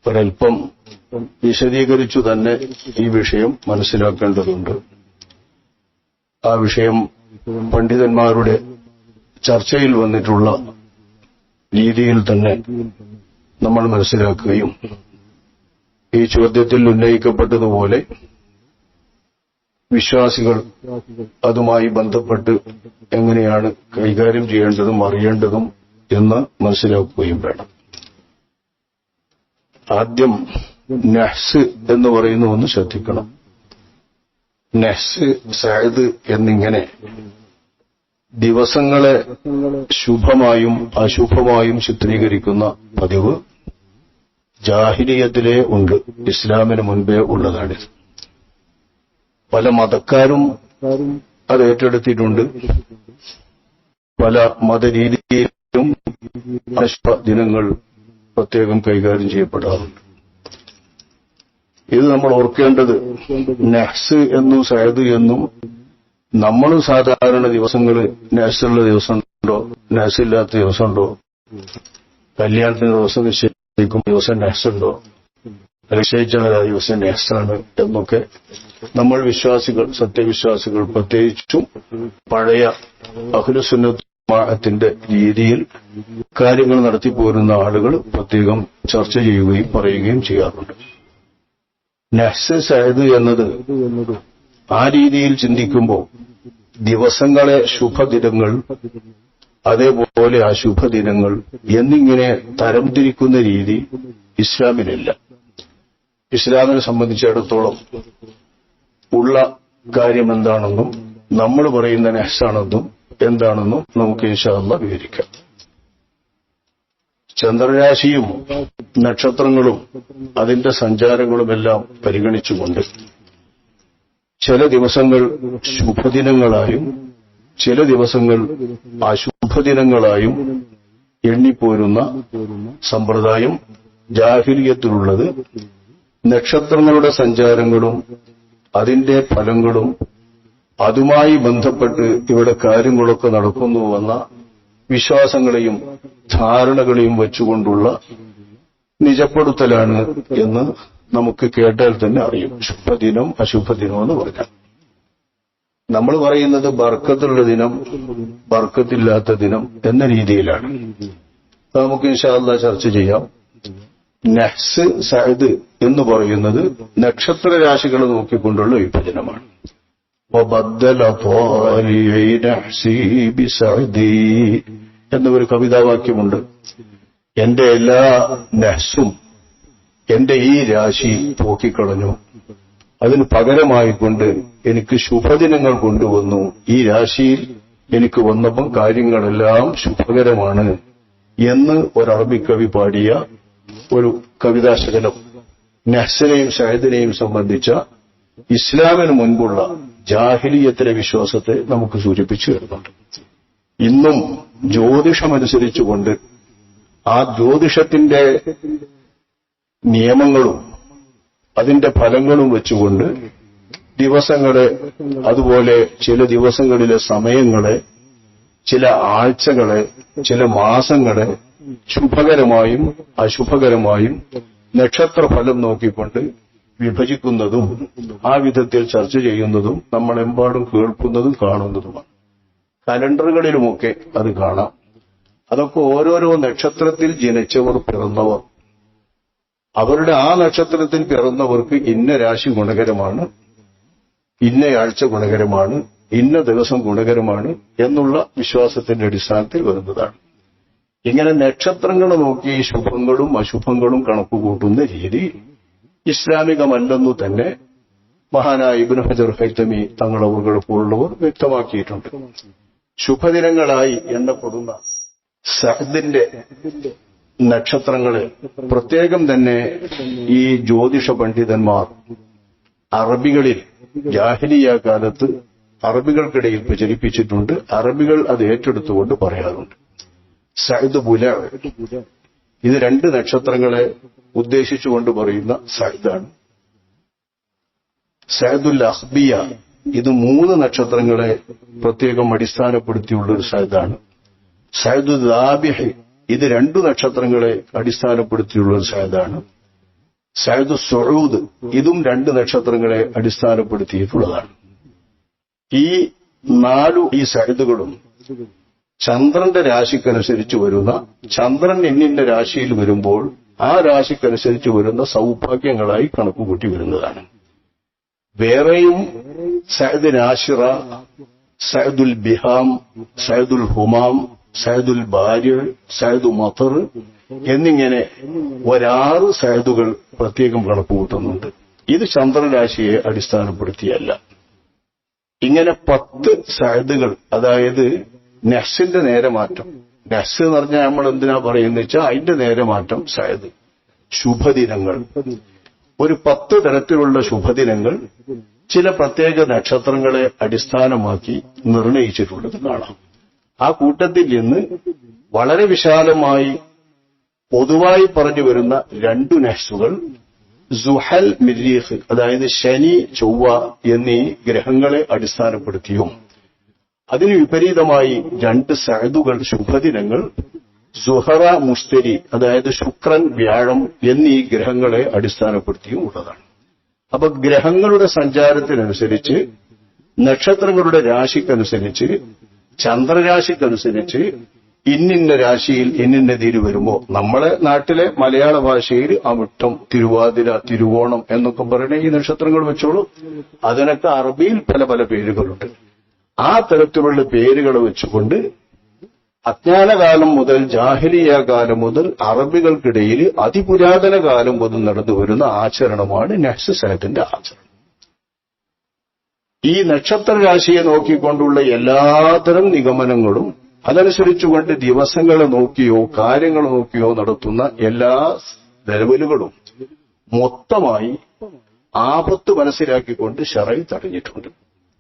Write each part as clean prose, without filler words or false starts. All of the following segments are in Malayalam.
ഒരൽപ്പം വിശദീകരിച്ചു തന്നെ ഈ വിഷയം മനസ്സിലാക്കേണ്ടതുണ്ട്. ആ വിഷയം പണ്ഡിതന്മാരുടെ ചർച്ചയിൽ വന്നിട്ടുള്ള രീതിയിൽ തന്നെ നമ്മൾ മനസ്സിലാക്കുകയും ഈ ചോദ്യത്തിൽ ഉന്നയിക്കപ്പെട്ടതുപോലെ വിശ്വാസികൾ അതുമായി ബന്ധപ്പെട്ട് എങ്ങനെയാണ് കൈകാര്യം ചെയ്യേണ്ടതും അറിയേണ്ടതും എന്ന് മനസ്സിലാക്കുകയും വേണം. ആദ്യം നഹ്സ് എന്ന് പറയുന്ന ഒന്ന് ശ്രദ്ധിക്കണം. നഹ്സ്, സഅദ് എന്നിങ്ങനെ ദിവസങ്ങളെ ശുഭമായും അശുഭമായും ചിത്രീകരിക്കുന്ന പതിവ് ജാഹിലിയത്തിലേ ഉണ്ട്, ഇസ്ലാമിന് മുൻപേ ഉള്ളതാണിത്. പല മതക്കാരും അത് ഏറ്റെടുത്തിട്ടുണ്ട്. പല മതരീതിയിലും ദിനങ്ങൾ പ്രത്യേകം കൈകാര്യം ചെയ്യപ്പെടാറുണ്ട്. ഇത് നമ്മൾ ഓർക്കേണ്ടത്, നഹ്സ് എന്നും സഅദ് എന്നും നമ്മൾ സാധാരണ ദിവസങ്ങൾ നഹ്സുള്ള ദിവസമുണ്ടോ നഹ്സില്ലാത്ത ദിവസമുണ്ടോ, കല്യാണത്തിന് ദിവസം നിശ്ചയിക്കും ദിവസം നഹ്സുണ്ടോ, നിശ്ചയിച്ച ദിവസം നഹ്സാണ് എന്നൊക്കെ നമ്മൾ വിശ്വാസികൾ, സത്യവിശ്വാസികൾ, പ്രത്യേകിച്ചും പഴയ അഹ്ലുസുന്നത്ത് ജമാഅത്തിന്റെ രീതിയിൽ കാര്യങ്ങൾ നടത്തിപ്പോരുന്ന ആളുകൾ പ്രത്യേകം ചർച്ച ചെയ്യുകയും പറയുകയും ചെയ്യാറുണ്ട്. നഹ്സ്, സഅദ് എന്നത് ആ രീതിയിൽ ചിന്തിക്കുമ്പോൾ ദിവസങ്ങളെ ശുഭദിനങ്ങൾ, അതേപോലെ അശുഭദിനങ്ങൾ എന്നിങ്ങനെ തരംതിരിക്കുന്ന രീതി ഇസ്ലാമിനില്ല. ഇസ്ലാമിനെ സംബന്ധിച്ചിടത്തോളം ഉള്ള കാര്യം എന്താണെന്നും നമ്മൾ പറയുന്ന നഹ്സാണെന്നും എന്താണെന്നും നമുക്ക് ഇൻഷാ അല്ലാഹ് വിവരിക്കാം. ചന്ദ്രരാശിയും നക്ഷത്രങ്ങളും അതിന്റെ സഞ്ചാരങ്ങളുമെല്ലാം പരിഗണിച്ചുകൊണ്ട് ചില ദിവസങ്ങൾ ശുഭദിനങ്ങളായും ചില ദിവസങ്ങൾ അശുഭദിനങ്ങളായും എണ്ണിപ്പോരുന്ന സമ്പ്രദായം ജാഹിലിയത്തിലുള്ളത് നക്ഷത്രങ്ങളുടെ സഞ്ചാരങ്ങളും അതിന്റെ ഫലങ്ങളും അതുമായി ബന്ധപ്പെട്ട് ഇവിടെ കാര്യങ്ങളൊക്കെ നടക്കുന്നുവെന്ന വിശ്വാസങ്ങളെയും ധാരണകളെയും വെച്ചുകൊണ്ടുള്ള നിജപ്പെടുത്തലാണ് എന്ന് നമുക്ക് കേട്ടാൽ തന്നെ അറിയും. ശുഭദിനം അശുഭദിനം എന്ന് പറഞ്ഞാൽ നമ്മൾ പറയുന്നത് ബർക്കത്തുള്ള ദിനം, ബർക്കത്തില്ലാത്ത ദിനം എന്ന രീതിയിലാണ്. നമുക്ക് ഇൻഷാ അല്ലാഹ് ചർച്ച ചെയ്യാം. നഹ്സ്, സഅദ് എന്ന് പറയുന്നത് നക്ഷത്രരാശികളെ നോക്കിക്കൊണ്ടുള്ള വിഭജനമാണ്. എന്നൊരു കവിതാവാക്യമുണ്ട്. എന്റെ എല്ലാ നഹ്സും എന്റെ ഈ രാശി പോക്കിക്കളഞ്ഞു, അതിന് പകരമായിക്കൊണ്ട് എനിക്ക് ശുഭദിനങ്ങൾ കൊണ്ടുവന്നു. ഈ രാശിയിൽ എനിക്ക് വന്നപ്പം കാര്യങ്ങളെല്ലാം ശുഭകരമാണ് എന്ന് ഒരറബിക്കവി പാടിയ ഒരു കവിതാശകലം നഹ്സിനെയും സഅദിനെയും സംബന്ധിച്ച ഇസ്ലാമിന് മുൻപുള്ള ജാഹിലിയത്തിലെ വിശ്വാസത്തെ നമുക്ക് സൂചിപ്പിച്ചു വരുന്നുണ്ട്. ഇന്നും ജ്യോതിഷമനുസരിച്ചുകൊണ്ട് ആ ജ്യോതിഷത്തിന്റെ നിയമങ്ങളും അതിന്റെ ഫലങ്ങളും വെച്ചുകൊണ്ട് ദിവസങ്ങളെ, അതുപോലെ ചില ദിവസങ്ങളിലെ സമയങ്ങളെ, ചില ആഴ്ചകളെ, ചില മാസങ്ങളെ ശുഭകരമായും അശുഭകരമായും നക്ഷത്രഫലം നോക്കിക്കൊണ്ട് വിഭജിക്കുന്നതും ആ വിധത്തിൽ ചർച്ച ചെയ്യുന്നതും നമ്മളെമ്പാടും കേൾക്കുന്നതും കാണുന്നതുമാണ്. കലണ്ടറുകളിലുമൊക്കെ അത് കാണാം. അതൊക്കെ ഓരോരോ നക്ഷത്രത്തിൽ ജനിച്ചവർ, പിറന്നവർ, അവരുടെ ആ നക്ഷത്രത്തിൽ പിറന്നവർക്ക് ഇന്ന രാശി ഗുണകരമാണ്, ഇന്ന ആഴ്ച ഗുണകരമാണ്, ഇന്ന ദിവസം ഗുണകരമാണ് എന്നുള്ള വിശ്വാസത്തിന്റെ അടിസ്ഥാനത്തിൽ വരുന്നതാണ്. ഇങ്ങനെ നക്ഷത്രങ്ങൾ നോക്കി ശുഭങ്ങളും അശുഭങ്ങളും കണക്കുകൂട്ടുന്ന രീതി ഇസ്ലാമികമല്ലെന്നു തന്നെ മഹാനായ ഇബ്നു ഹജർ ഹൈതമി തങ്ങളവറുകൾ പോലുള്ളവർ വ്യക്തമാക്കിയിട്ടുണ്ട്. ശുഭദിനങ്ങളായി എണ്ണപ്പെടുന്ന സഅദിന്റെ നക്ഷത്രങ്ങളെ പ്രത്യേകം തന്നെ ഈ ജ്യോതിഷ പണ്ഡിതന്മാർ അറബികളിൽ ജാഹിലിയ കാലത്ത് അറബികൾക്കിടയിൽ പ്രചരിപ്പിച്ചിട്ടുണ്ട്. അറബികൾ അത് ഏറ്റെടുത്തുകൊണ്ട് പറയാറുണ്ട്. സഅദ് ബുല, ഇത് രണ്ട് നക്ഷത്രങ്ങളെ ഉദ്ദേശിച്ചുകൊണ്ട് പറയുന്ന സഅദാണ്. സഅദുൽ അഖ്ബിയ, ഇത് മൂന്ന് നക്ഷത്രങ്ങളെ പ്രത്യേകം അടിസ്ഥാനപ്പെടുത്തിയുള്ള ഒരു സഅദാണ്. സഅദുൽ ദാബിഹ്, ഇത് രണ്ടു നക്ഷത്രങ്ങളെ അടിസ്ഥാനപ്പെടുത്തിയുള്ള ഒരു സഅദാണ്. സഅദു സുഊദ്, ഇതും 2 നക്ഷത്രങ്ങളെ അടിസ്ഥാനപ്പെടുത്തിയിട്ടുള്ളതാണ്. ഈ 4 ഈ സഅദുകളും ചന്ദ്രന്റെ രാശിക്കനുസരിച്ച് വരുന്ന, ചന്ദ്രൻ ഇന്നിന്റെ രാശിയിൽ വരുമ്പോൾ ആ രാശിക്കനുസരിച്ച് വരുന്ന സൗഭാഗ്യങ്ങളായി കണക്കുകൂട്ടി വരുന്നതാണ്. വേറെയും സഅദ് നാശിറ, സഅദുൽ ബിഹാം, സഅദുൽ ഹുമാം, സഅദുൽ ബാരി, സഅദു മത്തർ എന്നിങ്ങനെ 6 സഅദുകൾ പ്രത്യേകം കണക്കുകൂട്ടുന്നുണ്ട്. ഇത് ചന്ദ്രരാശിയെ അടിസ്ഥാനപ്പെടുത്തിയല്ല. ഇങ്ങനെ 10 സഅദുകൾ, അതായത് നഹ്സിന്റെ നേരെമാറ്റം. നഹ്സ് എന്ന് പറഞ്ഞാൽ നമ്മൾ എന്തിനാ പറയുന്നത് വെച്ചാൽ അതിന്റെ നേരെമാറ്റം സഅദ്. ശുഭദിനങ്ങൾ, ഒരു 10 തരത്തിലുള്ള ശുഭദിനങ്ങൾ ചില പ്രത്യേക നക്ഷത്രങ്ങളെ അടിസ്ഥാനമാക്കി നിർണയിച്ചിട്ടുള്ളത് കാണാം. ആ കൂട്ടത്തിൽ നിന്ന് വളരെ വിശാലമായി പൊതുവായി പറഞ്ഞു വരുന്ന 2 നഹ്സുകൾ സുഹൽ, മിരീഖ്, അതായത് ശനി, ചൊവ്വ എന്നീ ഗ്രഹങ്ങളെ അടിസ്ഥാനപ്പെടുത്തിയും അതിന് വിപരീതമായി 2 സഅദുകൾ, ശുഭദിനങ്ങൾ സുഹറ, മുസ്തരി, അതായത് ശുക്രൻ, വ്യാഴം എന്നീ ഗ്രഹങ്ങളെ അടിസ്ഥാനപ്പെടുത്തിയും ഉള്ളതാണ്. അപ്പൊ ഗ്രഹങ്ങളുടെ സഞ്ചാരത്തിനനുസരിച്ച്, നക്ഷത്രങ്ങളുടെ രാശിക്കനുസരിച്ച്, ചന്ദ്രരാശിക്കനുസരിച്ച് ഇന്നിന്ന രാശിയിൽ ഇന്നിന്ന തീര് വരുമ്പോ നമ്മളെ നാട്ടിലെ മലയാള ഭാഷയിൽ അവിട്ടം, തിരുവാതിര, തിരുവോണം എന്നൊക്കെ പറയുന്ന ഈ നക്ഷത്രങ്ങൾ വെച്ചോളൂ. അതിനൊക്കെ അറബിയിൽ പല പല പേരുകളുണ്ട്. ആ തരത്തിലുള്ള പേരുകൾ വെച്ചുകൊണ്ട് അജ്ഞാനകാലം മുതൽ, ജാഹിലിയ കാലം മുതൽ അറബികൾക്കിടയിൽ അതിപുരാതന കാലം മുതൽ നടന്നുവരുന്ന ആചരണമാണ് നഹ്സ് സഅദിന്റെ ആചരണം. ഈ നക്ഷത്രരാശിയെ നോക്കിക്കൊണ്ടുള്ള എല്ലാത്തരം നിഗമനങ്ങളും അതനുസരിച്ചുകൊണ്ട് ദിവസങ്ങളെ നോക്കിയോ കാര്യങ്ങൾ നോക്കിയോ നടത്തുന്ന എല്ലാ നിലവിലുകളും മൊത്തമായി ആപത്ത് മനസ്സിലാക്കിക്കൊണ്ട് ശറഅ് തടഞ്ഞിട്ടുണ്ട്.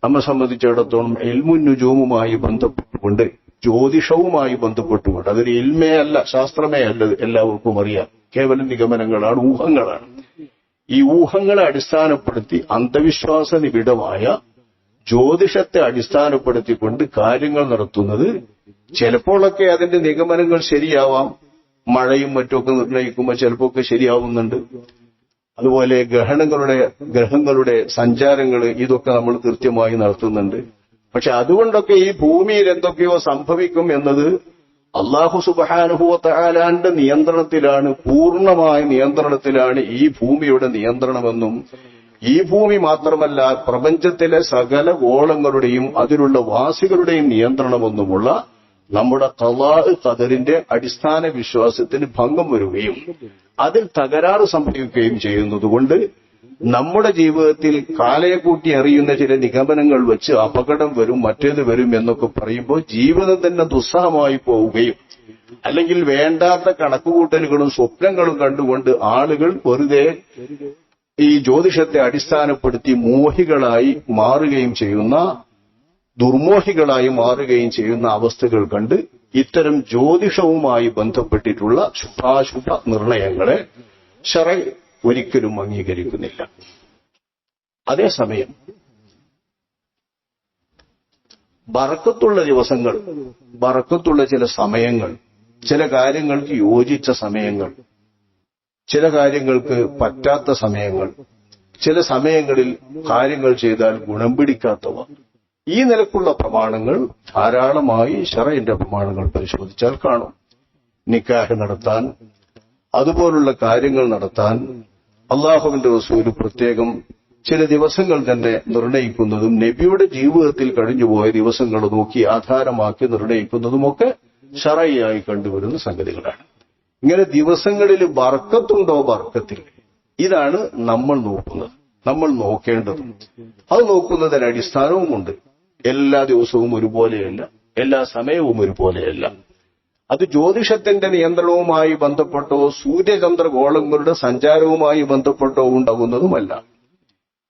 നമ്മെ സംബന്ധിച്ചിടത്തോളം ഇൽമുൻ നുജൂമുമായി ബന്ധപ്പെട്ടുകൊണ്ട്, ജ്യോതിഷവുമായി ബന്ധപ്പെട്ടുകൊണ്ട്, അതൊരു ഇൽമേ അല്ല, ശാസ്ത്രമേ അല്ല, എല്ലാവർക്കും അറിയാം. കേവലം നിഗമനങ്ങളാണ്, ഊഹങ്ങളാണ്. ഈ ഊഹങ്ങളെ അടിസ്ഥാനപ്പെടുത്തി അന്ധവിശ്വാസ നിബിഡമായ ജ്യോതിഷത്തെ അടിസ്ഥാനപ്പെടുത്തിക്കൊണ്ട് കാര്യങ്ങൾ നടത്തുന്നത് ചിലപ്പോഴൊക്കെ അതിന്റെ നിഗമനങ്ങൾ ശരിയാവാം. മഴയും മറ്റുമൊക്കെ നിർണ്ണയിക്കുമ്പോൾ ചിലപ്പോഴൊക്കെ ശരിയാവുന്നുണ്ട്. അതുപോലെ ഗ്രഹങ്ങളുടെ സഞ്ചാരങ്ങൾ ഇതൊക്കെ നമ്മൾ കൃത്യമായി നടത്തുന്നുണ്ട്. പക്ഷെ അതുകൊണ്ടൊക്കെ ഈ ഭൂമിയിൽ എന്തൊക്കെയോ സംഭവിക്കും എന്നത് അല്ലാഹു സുബ്ഹാനഹു വ തആലാന്റെ നിയന്ത്രണത്തിലാണ്, പൂർണ്ണമായ നിയന്ത്രണത്തിലാണ് ഈ ഭൂമിയുടെ നിയന്ത്രണമെന്നും ഈ ഭൂമി മാത്രമല്ല പ്രപഞ്ചത്തിലെ സകല ഗോളങ്ങളുടെയും അതിലുള്ള വാസികളുടെയും നിയന്ത്രണമെന്നുമുള്ള നമ്മുടെ ഖളാ ഖദറിന്റെ അടിസ്ഥാന വിശ്വാസത്തിന് ഭംഗം വരികയും അതിൽ തകരാറ് സംഭവിക്കുകയും ചെയ്യുന്നതുകൊണ്ട് നമ്മുടെ ജീവിതത്തിൽ കാലയെ കൂട്ടി അറിയുന്ന ചില നിഗമനങ്ങൾ വെച്ച് അപകടം വരും, മറ്റേത് വരും എന്നൊക്കെ പറയുമ്പോൾ ജീവിതം തന്നെ ദുസ്സഹമായി പോവുകയും അല്ലെങ്കിൽ വേണ്ടാത്ത കണക്കുകൂട്ടലുകളും സ്വപ്നങ്ങളും കണ്ടുകൊണ്ട് ആളുകൾ വെറുതെ ഈ ജ്യോതിഷത്തെ അടിസ്ഥാനപ്പെടുത്തി മോഹികളായി മാറുകയും ചെയ്യുന്ന, ദുർമോഹികളായി മാറുകയും ചെയ്യുന്ന അവസ്ഥകൾ കണ്ട് ഇത്തരം ജ്യോതിഷവുമായി ബന്ധപ്പെട്ടിട്ടുള്ള ശുഭാശുഭ നിർണയങ്ങളെ ശറഅ് ഒരിക്കലും അംഗീകരിക്കുന്നില്ല. അതേസമയം ബറക്കത്തുള്ള ദിവസങ്ങൾ, ബറക്കത്തുള്ള ചില സമയങ്ങൾ, ചില കാര്യങ്ങൾക്ക് യോജിച്ച സമയങ്ങൾ, ചില കാര്യങ്ങൾക്ക് പറ്റാത്ത സമയങ്ങൾ, ചില സമയങ്ങളിൽ കാര്യങ്ങൾ ചെയ്താൽ ഗുണം പിടിക്കാത്തവ, ഈ നിലക്കുള്ള പ്രമാണങ്ങൾ ധാരാളമായി ശറഇന്റെ പ്രമാണങ്ങൾ പരിശോധിച്ചാൽ കാണും. നിക്കാഹ് നടത്താൻ, അതുപോലുള്ള കാര്യങ്ങൾ നടത്താൻ അല്ലാഹുവിന്റെ റസൂൽ പ്രത്യേകം ചില ദിവസങ്ങൾ തന്നെ നിർണയിക്കുന്നതും നബിയുടെ ജീവിതത്തിൽ കഴിഞ്ഞുപോയ ദിവസങ്ങൾ നോക്കി ആധാരമാക്കി നിർണയിക്കുന്നതുമൊക്കെ ശറഈയായി കണ്ടുവരുന്ന സംഗതികളാണ്. ഇങ്ങനെ ദിവസങ്ങളിൽ ബർക്കത്തുണ്ടോ, ബർക്കത്തില്ല, ഇതാണ് നമ്മൾ നോക്കുന്നത്, നമ്മൾ നോക്കേണ്ടതും. അത് നോക്കുന്നതിന് അടിസ്ഥാനവുമുണ്ട്. എല്ലാ ദിവസവും ഒരുപോലെയല്ല, എല്ലാ സമയവും ഒരുപോലെയല്ല. അത് ജ്യോതിഷത്തിന്റെ നിയന്ത്രണവുമായി ബന്ധപ്പെട്ടോ സൂര്യചന്ദ്രഗോളങ്ങളുടെ സഞ്ചാരവുമായി ബന്ധപ്പെട്ടോ ഉണ്ടാകുന്നതുമല്ല.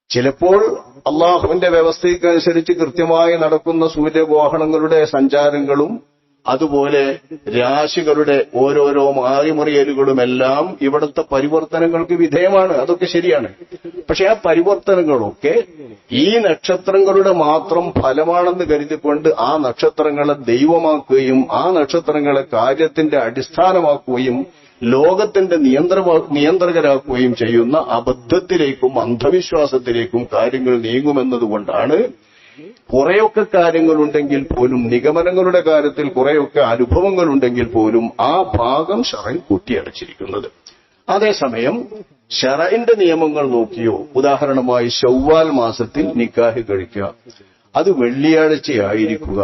ചിലപ്പോൾ അള്ളാഹുവിന്റെ വ്യവസ്ഥയ്ക്കനുസരിച്ച് കൃത്യമായി നടക്കുന്ന സൂര്യഗ്രഹണങ്ങളുടെ സഞ്ചാരങ്ങളും അതുപോലെ രാശികളുടെ ഓരോരോ മാറിമറിയലുകളുമെല്ലാം ഇവിടുത്തെ പരിവർത്തനങ്ങൾക്ക് വിധേയമാണ്. അതൊക്കെ ശരിയാണ്. പക്ഷെ ആ പരിവർത്തനങ്ങളൊക്കെ ഈ നക്ഷത്രങ്ങളുടെ മാത്രം ഫലമാണെന്ന് കരുതിക്കൊണ്ട് ആ നക്ഷത്രങ്ങളെ ദൈവമാക്കുകയും ആ നക്ഷത്രങ്ങളെ കാര്യത്തിന്റെ അടിസ്ഥാനമാക്കുകയും ലോകത്തിന്റെ നിയന്ത്രകരാക്കുകയും ചെയ്യുന്ന അബദ്ധത്തിലേക്കും അന്ധവിശ്വാസത്തിലേക്കും കാര്യങ്ങൾ നീങ്ങുമെന്നതുകൊണ്ടാണ് കുറെയൊക്കെ കാര്യങ്ങളുണ്ടെങ്കിൽ പോലും, നിഗമനങ്ങളുടെ കാര്യത്തിൽ കുറെയൊക്കെ അനുഭവങ്ങളുണ്ടെങ്കിൽ പോലും ആ ഭാഗം ശറഅ് കൂട്ടിയടച്ചിരിക്കുന്നത്. അതേസമയം ശറഇന്റെ നിയമങ്ങൾ നോക്കിയോ, ഉദാഹരണമായി ശവ്വാൽ മാസത്തിൽ നിക്കാഹ് കഴിക്കുക, അത് വെള്ളിയാഴ്ചയായിരിക്കുക,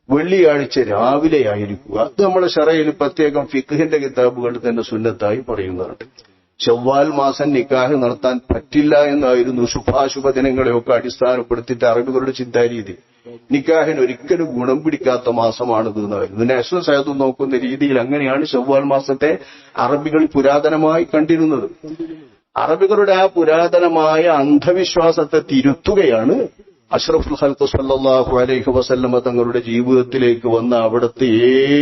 വെള്ളിയാഴ്ച രാവിലെയായിരിക്കുക, ഇത് നമ്മുടെ ശറയിൽ പ്രത്യേകം ഫിഖ്ഹിന്റെ കിതാബുകളിൽ തന്നെ സുന്നത്തായി പറയുന്നുണ്ട്. ശവ്വാൽ മാസം നിക്കാഹ് നടത്താൻ പറ്റില്ല എന്നായിരുന്നു ശുഭാശുഭ ദിനങ്ങളെയൊക്കെ അടിസ്ഥാനപ്പെടുത്തിയിട്ട് അറബികളുടെ ചിന്താരീതി. നിക്കാഹിന് ഒരിക്കലും ഗുണം പിടിക്കാത്ത മാസമാണിത് എന്നായിരുന്നു. നാഷണൽ സയദ് നോക്കുന്ന രീതിയിൽ അങ്ങനെയാണ് ശവ്വാൽ മാസത്തെ അറബികൾ പുരാതനമായി കണ്ടിരുന്നത്. അറബികളുടെ ആ പുരാതനമായ അന്ധവിശ്വാസത്തെ തിരുത്തുകയാണ് അഷ്റഫുൽ ഖൽഖ് സല്ലല്ലാഹു അലൈഹി വസല്ലമ തങ്ങളുടെ ജീവിതത്തിലേക്ക് വന്ന അവിടുത്തെ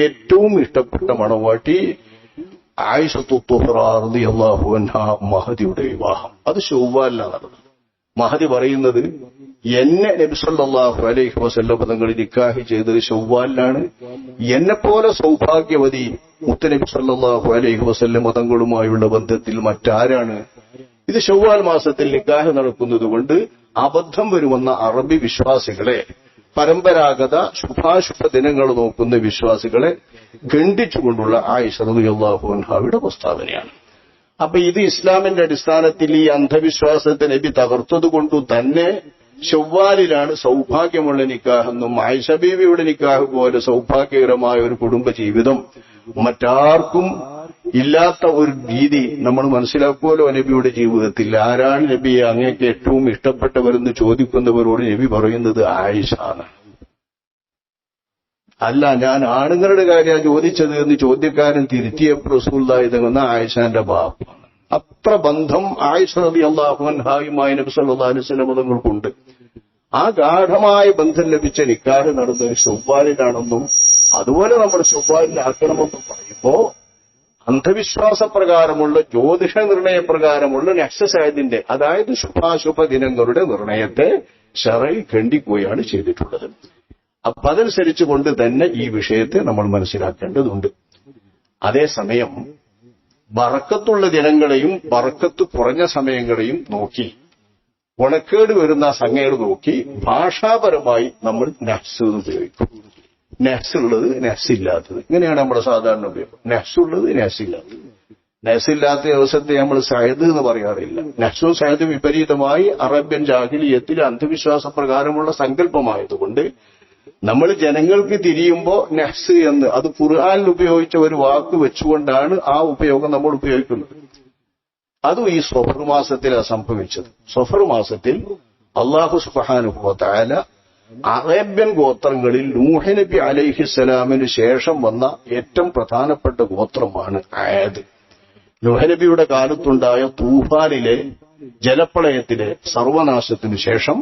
ഏറ്റവും ഇഷ്ടപ്പെട്ട മണവാട്ടി ആയിഷത്തു തുഹ്റ റളിയല്ലാഹു അൻഹാ മഹദിയുടെ വിവാഹം. അത് ശവ്വാലിലാണ് നടന്നത്. മഹദി പറയുന്നത്, എന്നെ നബി സല്ലല്ലാഹു അലൈഹി വസല്ലമ തങ്ങൾ നിക്കാഹ് ചെയ്തത് ശവ്വാലിലാണ്. എന്നെപ്പോലെ സൗഭാഗ്യവതി മുത്തനബി സല്ലല്ലാഹു അലൈഹി വസല്ലമ തങ്ങളുമായുള്ള ബന്ധത്തിൽ മറ്റാരാണ്? ഇത് ശവ്വാൽ മാസത്തിൽ നിക്കാഹ് നടക്കുന്നതുകൊണ്ട് അബദ്ധം വരുമെന്ന അറബി വിശ്വാസികളെ, പരമ്പരാഗത ശുഭാശുഭ ദിനങ്ങൾ നോക്കുന്ന വിശ്വാസികളെ ഖണ്ഡിച്ചുകൊണ്ടുള്ള ആയിഷ റളിയല്ലാഹു അൻഹായുടെ പ്രസ്താവനയാണ്. അപ്പൊ ഇത് ഇസ്ലാമിന്റെ അടിസ്ഥാനത്തിൽ ഈ അന്ധവിശ്വാസത്തെ നബി തകർത്തതുകൊണ്ടു തന്നെ ശവ്വാലിലാണ് സൗഭാഗ്യമുള്ള നിക്കാഹെന്നും ആയിഷ ബീവിയുടെ നിക്കാഹ് പോലെ സൗഭാഗ്യകരമായ ഒരു കുടുംബ ജീവിതം മറ്റാർക്കും ഇല്ലാത്ത ഒരു രീതി നമ്മൾ മനസ്സിലാക്കുമല്ലോ. നബിയുടെ ജീവിതത്തിൽ ആരാണ് നബിയെ അങ്ങേക്ക് ഏറ്റവും ഇഷ്ടപ്പെട്ടവരെന്ന് ചോദിക്കുന്നവരോട് നബി പറയുന്നത് ആയിഷാണ്. അല്ല, ഞാൻ ആണുങ്ങളുടെ കാര്യമാണ് ചോദിച്ചത് എന്ന് ചോദ്യക്കാരൻ തിരുത്തിയപ്പോൾ റസൂലുള്ളാഹി തങ്ങൾ ആയിഷാന്റെ ബാപ്പാണ്. അത്ര ബന്ധം ആയിഷ റളിയല്ലാഹു അൻഹായുമായി നബി സല്ലല്ലാഹു അലൈഹി വസല്ലം തങ്ങൾക്കുണ്ട്. ആ ഗാഢമായ ബന്ധം ലഭിച്ച നിക്കാഹ് നടന്നത് ശവ്വാലിലാണെന്നും അതുപോലെ നമ്മൾ ശവ്വാലിലാക്കണമെന്നും പറയുമ്പോ അന്ധവിശ്വാസപ്രകാരമുള്ള ജ്യോതിഷ നിർണയപ്രകാരമുള്ള നഹ്സസായതിന്റെ, അതായത് ശുഭാശുഭ ദിനങ്ങളുടെ നിർണയത്തെ ശറഇ ഖണ്ഡിക്കുകയാണ് ചെയ്തിട്ടുള്ളത്. അപ്പൊ അതനുസരിച്ചുകൊണ്ട് തന്നെ ഈ വിഷയത്തെ നമ്മൾ മനസ്സിലാക്കേണ്ടതുണ്ട്. അതേസമയം ബറക്കത്തുള്ള ദിനങ്ങളെയും ബറക്കത്ത് കുറഞ്ഞ സമയങ്ങളെയും നോക്കി, ഗുണക്കേട് വരുന്ന സംഗതികൾ നോക്കി ഭാഷാപരമായി നമ്മൾ നഹ്സ് ഉപയോഗിക്കും. നഹ്സുള്ളത് നഹ്സില്ലാത്തത്, ഇങ്ങനെയാണ് നമ്മുടെ സാധാരണ ഉപയോഗം. നഹ്സുള്ളത് നഹ്സില്ലാത്തത്. നഹ്സില്ലാത്ത ദിവസത്തെ നമ്മൾ സയദ് എന്ന് പറയാറില്ല. നഹ്സും സയദും വിപരീതമായി അറബ്യൻ ജാഹിലിയത്തിൽ അന്ധവിശ്വാസ പ്രകാരമുള്ള സങ്കല്പമായതുകൊണ്ട് നമ്മൾ ജനങ്ങൾക്ക് തിരിയുമ്പോ നഹ്സ് എന്ന്, അത് ഖുർആനിൽ ഉപയോഗിച്ച ഒരു വാക്ക് വെച്ചുകൊണ്ടാണ് ആ ഉപയോഗം നമ്മൾ ഉപയോഗിക്കുന്നത്. അതും ഈ സഫർ മാസത്തിലാണ് സംഭവിച്ചത്. സഫർ മാസത്തിൽ അല്ലാഹു സുബ്ഹാനഹു വ തആല അറേബ്യൻ ഗോത്രങ്ങളിൽ നൂഹ് നബി അലൈഹിസ്സലാമിന് ശേഷം വന്ന ഏറ്റവും പ്രധാനപ്പെട്ട ഗോത്രമാണ് ആദ്. നൂഹ് നബിയുടെ കാലത്തുണ്ടായ തൂഫാനിലെ ജലപ്രളയത്തിലെ സർവനാശത്തിനു ശേഷം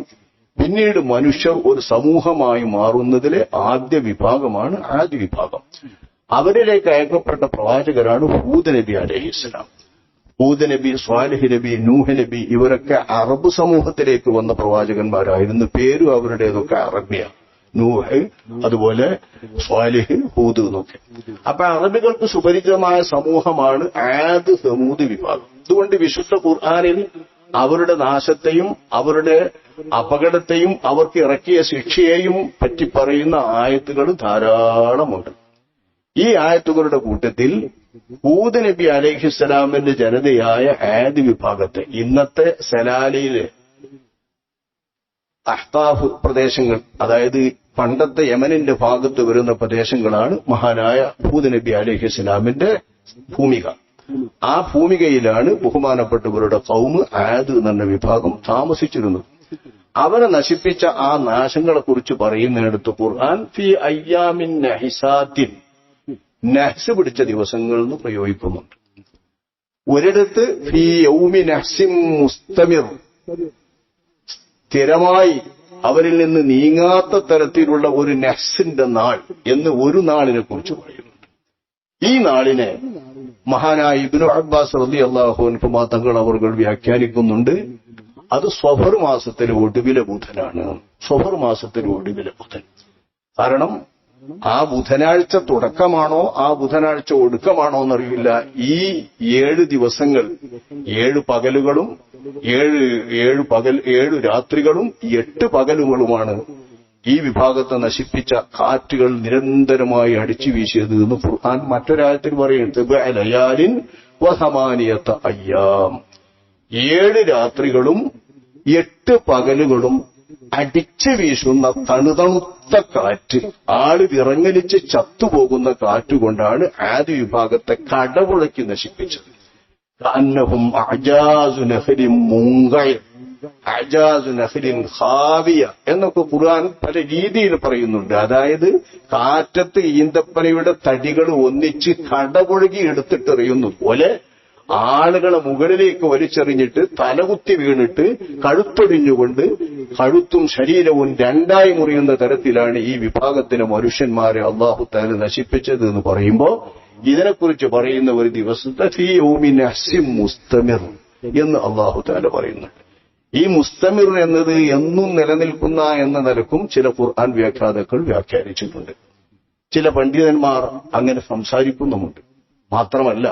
പിന്നീട് മനുഷ്യർ ഒരു സമൂഹമായി മാറുന്നതിലെ ആദ്യ വിഭാഗമാണ് ആദ് വിഭാഗം. അവരിലേക്ക് അയക്കപ്പെട്ട പ്രവാചകരാണ് ഹൂദ് നബി അലൈഹിസ്സലാം. ഹൂദ് നബി, സ്വാലിഹ് നബി, നൂഹ് നബി ഇവരൊക്കെ അറബ് സമൂഹത്തിലേക്ക് വന്ന പ്രവാചകന്മാരായിരുന്നു. പേരും അവരുടേതൊക്കെ അറബിയ. നൂഹ്, അതുപോലെ സ്വാലിഹ്, ഹൂദ് എന്നൊക്കെ. അപ്പൊ അറബികൾക്ക് സുപരിചിതമായ സമൂഹമാണ് ആദ് സമൂദ് വിഭാഗം. അതുകൊണ്ട് വിശുദ്ധ ഖുർആനിൽ അവരുടെ നാശത്തെയും അവരുടെ അപകടത്തെയും അവർക്ക് ഇറക്കിയ ശിക്ഷയെയും പറ്റി പറയുന്ന ആയത്തുകൾ ധാരാളമുണ്ട്. ഈ ആയത്തുകളുടെ കൂട്ടത്തിൽ ഹൂദ് നബി അലൈഹിസ്സലാമിന്റെ ജനതയായ ആദ് വിഭാഗത്തെ, ഇന്നത്തെ സലാലയിലെ അഹ്താഫ് പ്രദേശങ്ങൾ, അതായത് പണ്ടത്തെ യമനിന്റെ ഭാഗത്ത് വരുന്ന പ്രദേശങ്ങളാണ് മഹാനായ ഹൂദ് നബി അലൈഹിസ്സലാമിന്റെ ഭൂമിക. ആ ഭൂമികയിലാണ് ബഹുമാനപ്പെട്ടവരുടെ ഖൗമ് ആദ് എന്ന വിഭാഗം താമസിച്ചിരുന്നത്. അവരെ നശിപ്പിച്ച ആ നാശങ്ങളെക്കുറിച്ച് പറയുന്നിടത്ത് ഖുർആൻ ഫി അയ്യാമിൻ നഹിസാത്തിൻ, നഹ്സ് പിടിച്ച ദിവസങ്ങൾ എന്ന് പ്രയോഗിക്കുന്നുണ്ട്. ഒരിടത്ത് ഫി യൗമി നഹ്സിൻ മുസ്തമിർ, സ്ഥിരമായി അവരിൽ നിന്ന് നീങ്ങാത്ത തരത്തിലുള്ള ഒരു നഹ്സിന്റെ നാൾ എന്ന് ഒരു നാളിനെ കുറിച്ച് പറയുന്നുണ്ട്. ഈ നാളിനെ മഹാനായ ഇബ്നു അബ്ബാസ് റളിയല്ലാഹു അൻഹുമാ തങ്ങൾ അവർ വ്യാഖ്യാനിക്കുന്നുണ്ട്. അത് സഫർ മാസത്തിലെ ഒടുവിലെ ബുധനാണ്. സഫർ മാസത്തിലെ ഒടുവിലെ ബുധൻ. കാരണം ആ ബുധനാഴ്ച തുടക്കമാണോ ആ ബുധനാഴ്ച ഒടുക്കമാണോ എന്നറിയില്ല. ഈ 7 ദിവസങ്ങൾ 7 പകലുകളും 7 രാത്രികളും 8 പകലുകളുമാണ് ഈ വിഭാഗത്തെ നശിപ്പിച്ച കാറ്റുകൾ നിരന്തരമായി അടിച്ചു വീശിയത് എന്ന് ഖുർആൻ മറ്റൊരായത്തിൽ പറയുന്നത്. ലയാലിൻ വസമാനിയത അയ്യാം, 7 രാത്രികളും 8 പകലുകളും അടിച്ചു വീശുന്ന തണുതണുത്ത കാറ്റ്, ആള് വിറങ്ങലിച്ച് ചത്തുപോകുന്ന കാറ്റുകൊണ്ടാണ് ആദി വിഭാഗത്തെ കടപുഴക്കി നശിപ്പിച്ചത്. അന്നഹും അജാസു നഹ്ലിൻ മുൻഖഇർ, അജാസു നഹ്ലിൻ ഖാവിയ എന്നൊക്കെ ഖുർആൻ പല രീതിയിൽ പറയുന്നുണ്ട്. അതായത് കാറ്റത്ത് ഈന്തപ്പനയുടെ തടികൾ ഒന്നിച്ച് കടപുഴകി എടുത്തിട്ടെറിയുന്നു പോലെ ആളുകളെ മുകളിലേക്ക് വലിച്ചെറിഞ്ഞിട്ട് തലകുത്തി വീണിട്ട് കഴുത്തൊടിഞ്ഞുകൊണ്ട് കഴുത്തും ശരീരവും രണ്ടായി മുറിയുന്ന തരത്തിലാണ് ഈ വിഭാഗത്തിലെ മനുഷ്യന്മാരെ അല്ലാഹു തആല നശിപ്പിച്ചത് എന്ന് പറയുമ്പോൾ ഇതിനെക്കുറിച്ച് പറയുന്ന ഒരു ദിവസത്തെ ഫീ യൗമിൻ അഹ്സിൻ മുസ്തമിർ എന്ന് അല്ലാഹു തആല പറയുന്നുണ്ട്. ഈ മുസ്തമിർ എന്നത് എന്നും നിലനിൽക്കുന്ന എന്ന നിലക്കും ചില ഖുർആൻ വ്യാഖ്യാതാക്കൾ വ്യാഖ്യാനിച്ചിട്ടുണ്ട്. ചില പണ്ഡിതന്മാർ അങ്ങനെ സംസാരിക്കുന്നുമുണ്ട്. മാത്രമല്ല,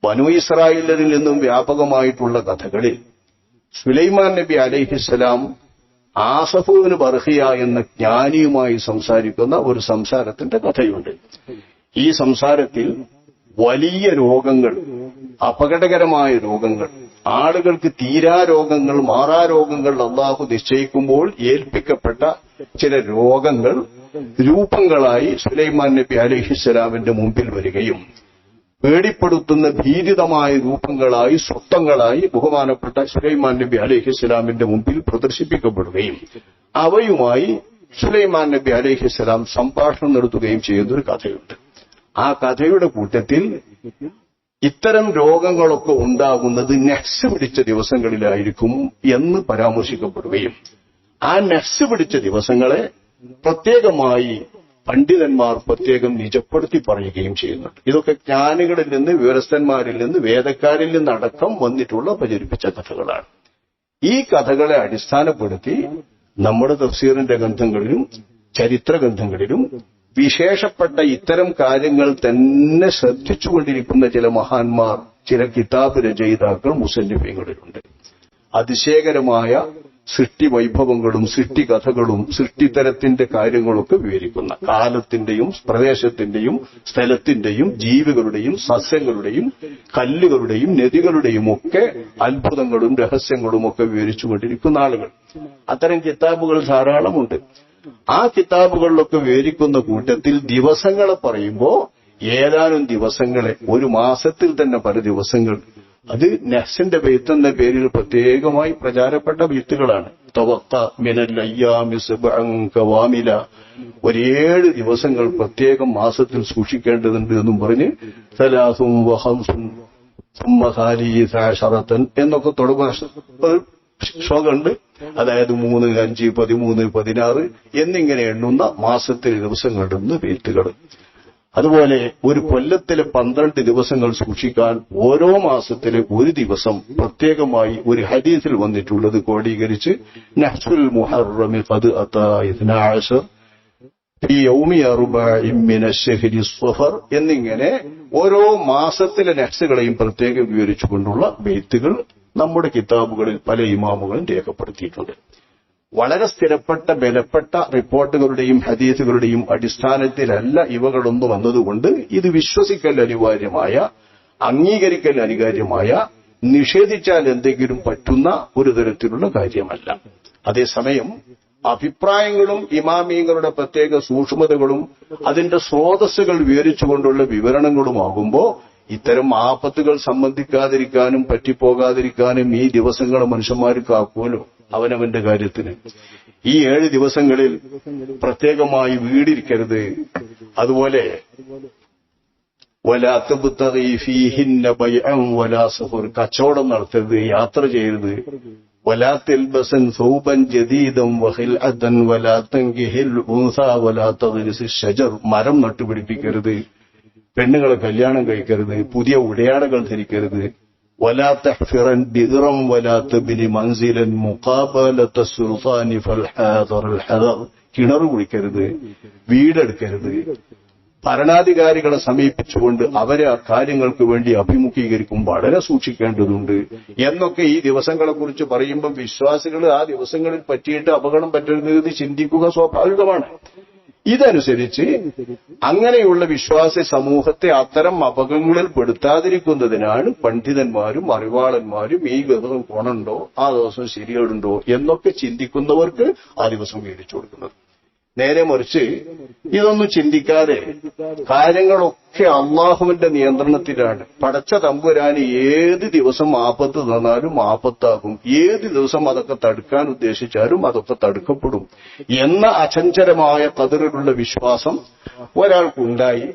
ബനൂ ഇസ്രായേലിൽ നിന്നും വ്യാപകമായിട്ടുള്ള കഥകളിൽ സുലൈമാൻ നബി അലൈഹിസ്സലാം ആസഫുബ്നു ബർഖിയ എന്ന ജ്ഞാനിയുമായി സംസാരിക്കുന്ന ഒരു സംസാരത്തിന്റെ കഥയുണ്ട്. ഈ സംസാരത്തിൽ വലിയ രോഗങ്ങൾ, അപകടകരമായ രോഗങ്ങൾ, ആളുകൾക്ക് തീരാരോഗങ്ങൾ, മാറാരോഗങ്ങൾ അല്ലാഹു നിശ്ചയിക്കുമ്പോൾ ഏൽപ്പിക്കപ്പെട്ട ചില രോഗങ്ങൾ രൂപങ്ങളായി സുലൈമാൻ നബി അലൈഹിസ്സലാമിന്റെ മുമ്പിൽ വരികയും പേടിപ്പെടുത്തുന്ന ഭീതിതമായ രൂപങ്ങളായി സ്വപ്നങ്ങളായി ബഹുമാനപ്പെട്ട സുലൈമാൻ നബി അലൈഹിസ്സലാമിന്റെ മുമ്പിൽ പ്രദർശിപ്പിക്കപ്പെടുകയും അവയുമായി സുലൈമാൻ നബി അലൈഹിസ്സലാം സംഭാഷണം നടത്തുകയും ചെയ്യുന്നൊരു കഥയുണ്ട്. ആ കഥയുടെ കൂട്ടത്തിൽ ഇത്തരം രോഗങ്ങളൊക്കെ ഉണ്ടാകുന്നത് നഹ്സ് പിടിച്ച ദിവസങ്ങളിലായിരിക്കും എന്ന് പരാമർശിക്കപ്പെടുകയും ആ നഹ്സ് പിടിച്ച ദിവസങ്ങളെ പ്രത്യേകമായി പണ്ഡിതന്മാർ പ്രത്യേകം നിജപ്പെടുത്തി പറയുകയും ചെയ്യുന്നുണ്ട്. ഇതൊക്കെ ജ്ഞാനികളിൽ നിന്ന്, വിവരസ്ഥന്മാരിൽ നിന്ന്, വേദക്കാരിൽ നിന്നടക്കം വന്നിട്ടുള്ള പ്രചരിപ്പിച്ച കഥകളാണ്. ഈ കഥകളെ അടിസ്ഥാനപ്പെടുത്തി നമ്മുടെ തഫ്സീറിന്റെ ഗ്രന്ഥങ്ങളിലും ചരിത്ര ഗ്രന്ഥങ്ങളിലും വിശേഷപ്പെട്ട ഇത്തരം കാര്യങ്ങൾ തന്നെ ശ്രദ്ധിച്ചുകൊണ്ടിരിക്കുന്ന ചില മഹാന്മാർ, ചില കിതാബ് രചയിതാക്കൾ മുസന്നിഫീങ്ങളിലുണ്ട്. അതിശയകരമായ സൃഷ്ടി വൈഭവങ്ങളും സൃഷ്ടികഥകളും സൃഷ്ടിതരത്തിന്റെ കാര്യങ്ങളൊക്കെ വിവരിക്കുന്ന, കാലത്തിന്റെയും പ്രദേശത്തിന്റെയും സ്ഥലത്തിന്റെയും ജീവികളുടെയും സസ്യങ്ങളുടെയും കല്ലുകളുടെയും നദികളുടെയും ഒക്കെ അത്ഭുതങ്ങളും രഹസ്യങ്ങളും ഒക്കെ വിവരിച്ചുകൊണ്ടിരിക്കുന്ന ആളുകൾ. അത്തരം കിതാബുകൾ ധാരാളമുണ്ട്. ആ കിതാബുകളിലൊക്കെ വിവരിക്കുന്ന കൂട്ടത്തിൽ ദിവസങ്ങളെ പറയുമ്പോൾ ഏതാനും ദിവസങ്ങളെ, ഒരു മാസത്തിൽ തന്നെ പല ദിവസങ്ങൾ, അത് നഹ്സിന്റെ ബെയ്ത്ത് എന്ന പേരിൽ പ്രത്യേകമായി പ്രചാരപ്പെട്ട ബെയ്ത്തുകളാണ്. തവക്ക മിനൽ അയ്യാമി സബ്അൻ കവാമില, ഒരു 7 ദിവസങ്ങൾ പ്രത്യേകം മാസത്തിൽ സൂക്ഷിക്കേണ്ടതുണ്ട് എന്നും പറഞ്ഞ് സലാസും വഖംസുൻ സുമ്മ സാലീസ അശറതൻ എന്നൊക്കെ തുടങ്ങുന്ന ശ്ലോകമുണ്ട്. അതായത് 3, 5, 13, 16 എന്നിങ്ങനെ എണ്ണുന്ന മാസത്തിലെ ദിവസങ്ങളുടെ നിന്ന് ബെയ്ത്തുകൾ. അതുപോലെ ഒരു കൊല്ലത്തിലെ 12 ദിവസങ്ങൾ സൂക്ഷിക്കാൻ ഓരോ മാസത്തിലെ ഒരു ദിവസം പ്രത്യേകമായി ഒരു ഹദീസിൽ വന്നിട്ടുള്ളത് ക്രോഡീകരിച്ച് നഹ്സുൽ മുഹറമി ഖദ് അതാ 12 ഫീ യൗമി 4 മിന ശഹരി സ്വഫർ എന്നിങ്ങനെ ഓരോ മാസത്തിലെ നഹ്സുകളെയും പ്രത്യേകം വിവരിച്ചുകൊണ്ടുള്ള ബെയ്ത്തുകൾ നമ്മുടെ കിതാബുകളിൽ പല ഇമാമുകളും രേഖപ്പെടുത്തിയിട്ടുണ്ട്. വളരെ സ്ഥിരപ്പെട്ട ബലപ്പെട്ട റിപ്പോർട്ടുകളുടെയും ഹദീസുകളുടെയും അടിസ്ഥാനത്തിലല്ല ഇവകളൊന്നും വന്നതുകൊണ്ട് ഇത് വിശ്വസിക്കൽ അനിവാര്യമായ, അംഗീകരിക്കൽ അനിവാര്യമായ, നിഷേധിച്ചാൽ എന്തെങ്കിലും പറ്റുന്ന ഒരു തരത്തിലുള്ള കാര്യമല്ല. അതേസമയം അഭിപ്രായങ്ങളും ഇമാമിയങ്ങളുടെ പ്രത്യേക സൂക്ഷ്മതകളും അതിന്റെ സ്രോതസ്സുകൾ വിവരിച്ചുകൊണ്ടുള്ള വിവരണങ്ങളുമാകുമ്പോൾ ഇത്തരം ആപത്തുകൾ സംബന്ധിക്കാതിരിക്കാനും പറ്റിപ്പോകാതിരിക്കാനും ഈ ദിവസങ്ങൾ മനുഷ്യന്മാർക്ക് ആക്കുമല്ലോ അവനവന്റെ കാര്യത്തിന്. ഈ 7 ദിവസങ്ങളിൽ പ്രത്യേകമായി വീടിരിക്കരുത്. അതുപോലെ വലാ തബ്തഗി ഫീഹിന്ന ബൈഅൻ വലാ സഫർ, കച്ചവടം നടത്തരുത്, യാത്ര ചെയ്യരുത്. വലാ തൽബസൻ സൗബൻ ജദീദൻ വഖിൽഅതൻ വലാ തൻകിഹിൽ ഉൻസാ വലാ തഗ്രിസി ഷജർ, മരം നട്ടുപിടിപ്പിക്കരുത്, പെണ്ണുങ്ങളെ കല്യാണം കഴിക്കരുത്, പുതിയ ഉടയാടകൾ ധരിക്കരുത്. വലാ തഹ്ഫിറൻ ദിറം വലാ തബ്നി മൻസിലൻ മുഖാബലത സുൽത്താനി ഫൽ ഹാദർ അൽ ഹദർ കിണർ കുഴിക്കരുത്, വീടെടുക്കരുത്, ഭരണാധികാരികളെ സമീപിച്ചുകൊണ്ട് അവരെ ആ കാര്യങ്ങൾക്ക് വേണ്ടി അഭിമുഖീകരിക്കും വളരെ സൂക്ഷിക്കേണ്ടതുണ്ട് എന്നൊക്കെ ഈ ദിവസങ്ങളെക്കുറിച്ച് പറയുമ്പോൾ വിശ്വാസികൾ ആ ദിവസങ്ങളിൽ പറ്റിയിട്ട് അപകടം പറ്റരുത് ചിന്തിക്കുക സ്വാഭാവികമാണ്. ഇതനുസരിച്ച് അങ്ങനെയുള്ള വിശ്വാസി സമൂഹത്തെ അത്തരം അപകടങ്ങളിൽ പെടുത്താതിരിക്കുന്നതിനാണ് പണ്ഡിതന്മാരും അറിവാളന്മാരും ഈ ദിവസം ഗുണമുണ്ടോ, ആ ദിവസം ശരിയോടുണ്ടോ എന്നൊക്കെ ചിന്തിക്കുന്നവർക്ക് ആ ദിവസം മേടിച്ചു കൊടുക്കുന്നത്. നേരെ മറിച്ച് ഇതൊന്നും ചിന്തിക്കാതെ കാര്യങ്ങളൊക്കെ അള്ളാഹുവിന്റെ നിയന്ത്രണത്തിലാണ്. പടച്ച തമ്പുരാന് ഏത് ദിവസം ആപത്ത് തന്നാലും ആപത്താകും, ഏത് ദിവസം അതൊക്കെ തടുക്കാൻ ഉദ്ദേശിച്ചാലും അതൊക്കെ തടുക്കപ്പെടും എന്ന അചഞ്ചലമായ ഖദറിലുള്ള വിശ്വാസം ഒരാൾക്കുണ്ടായി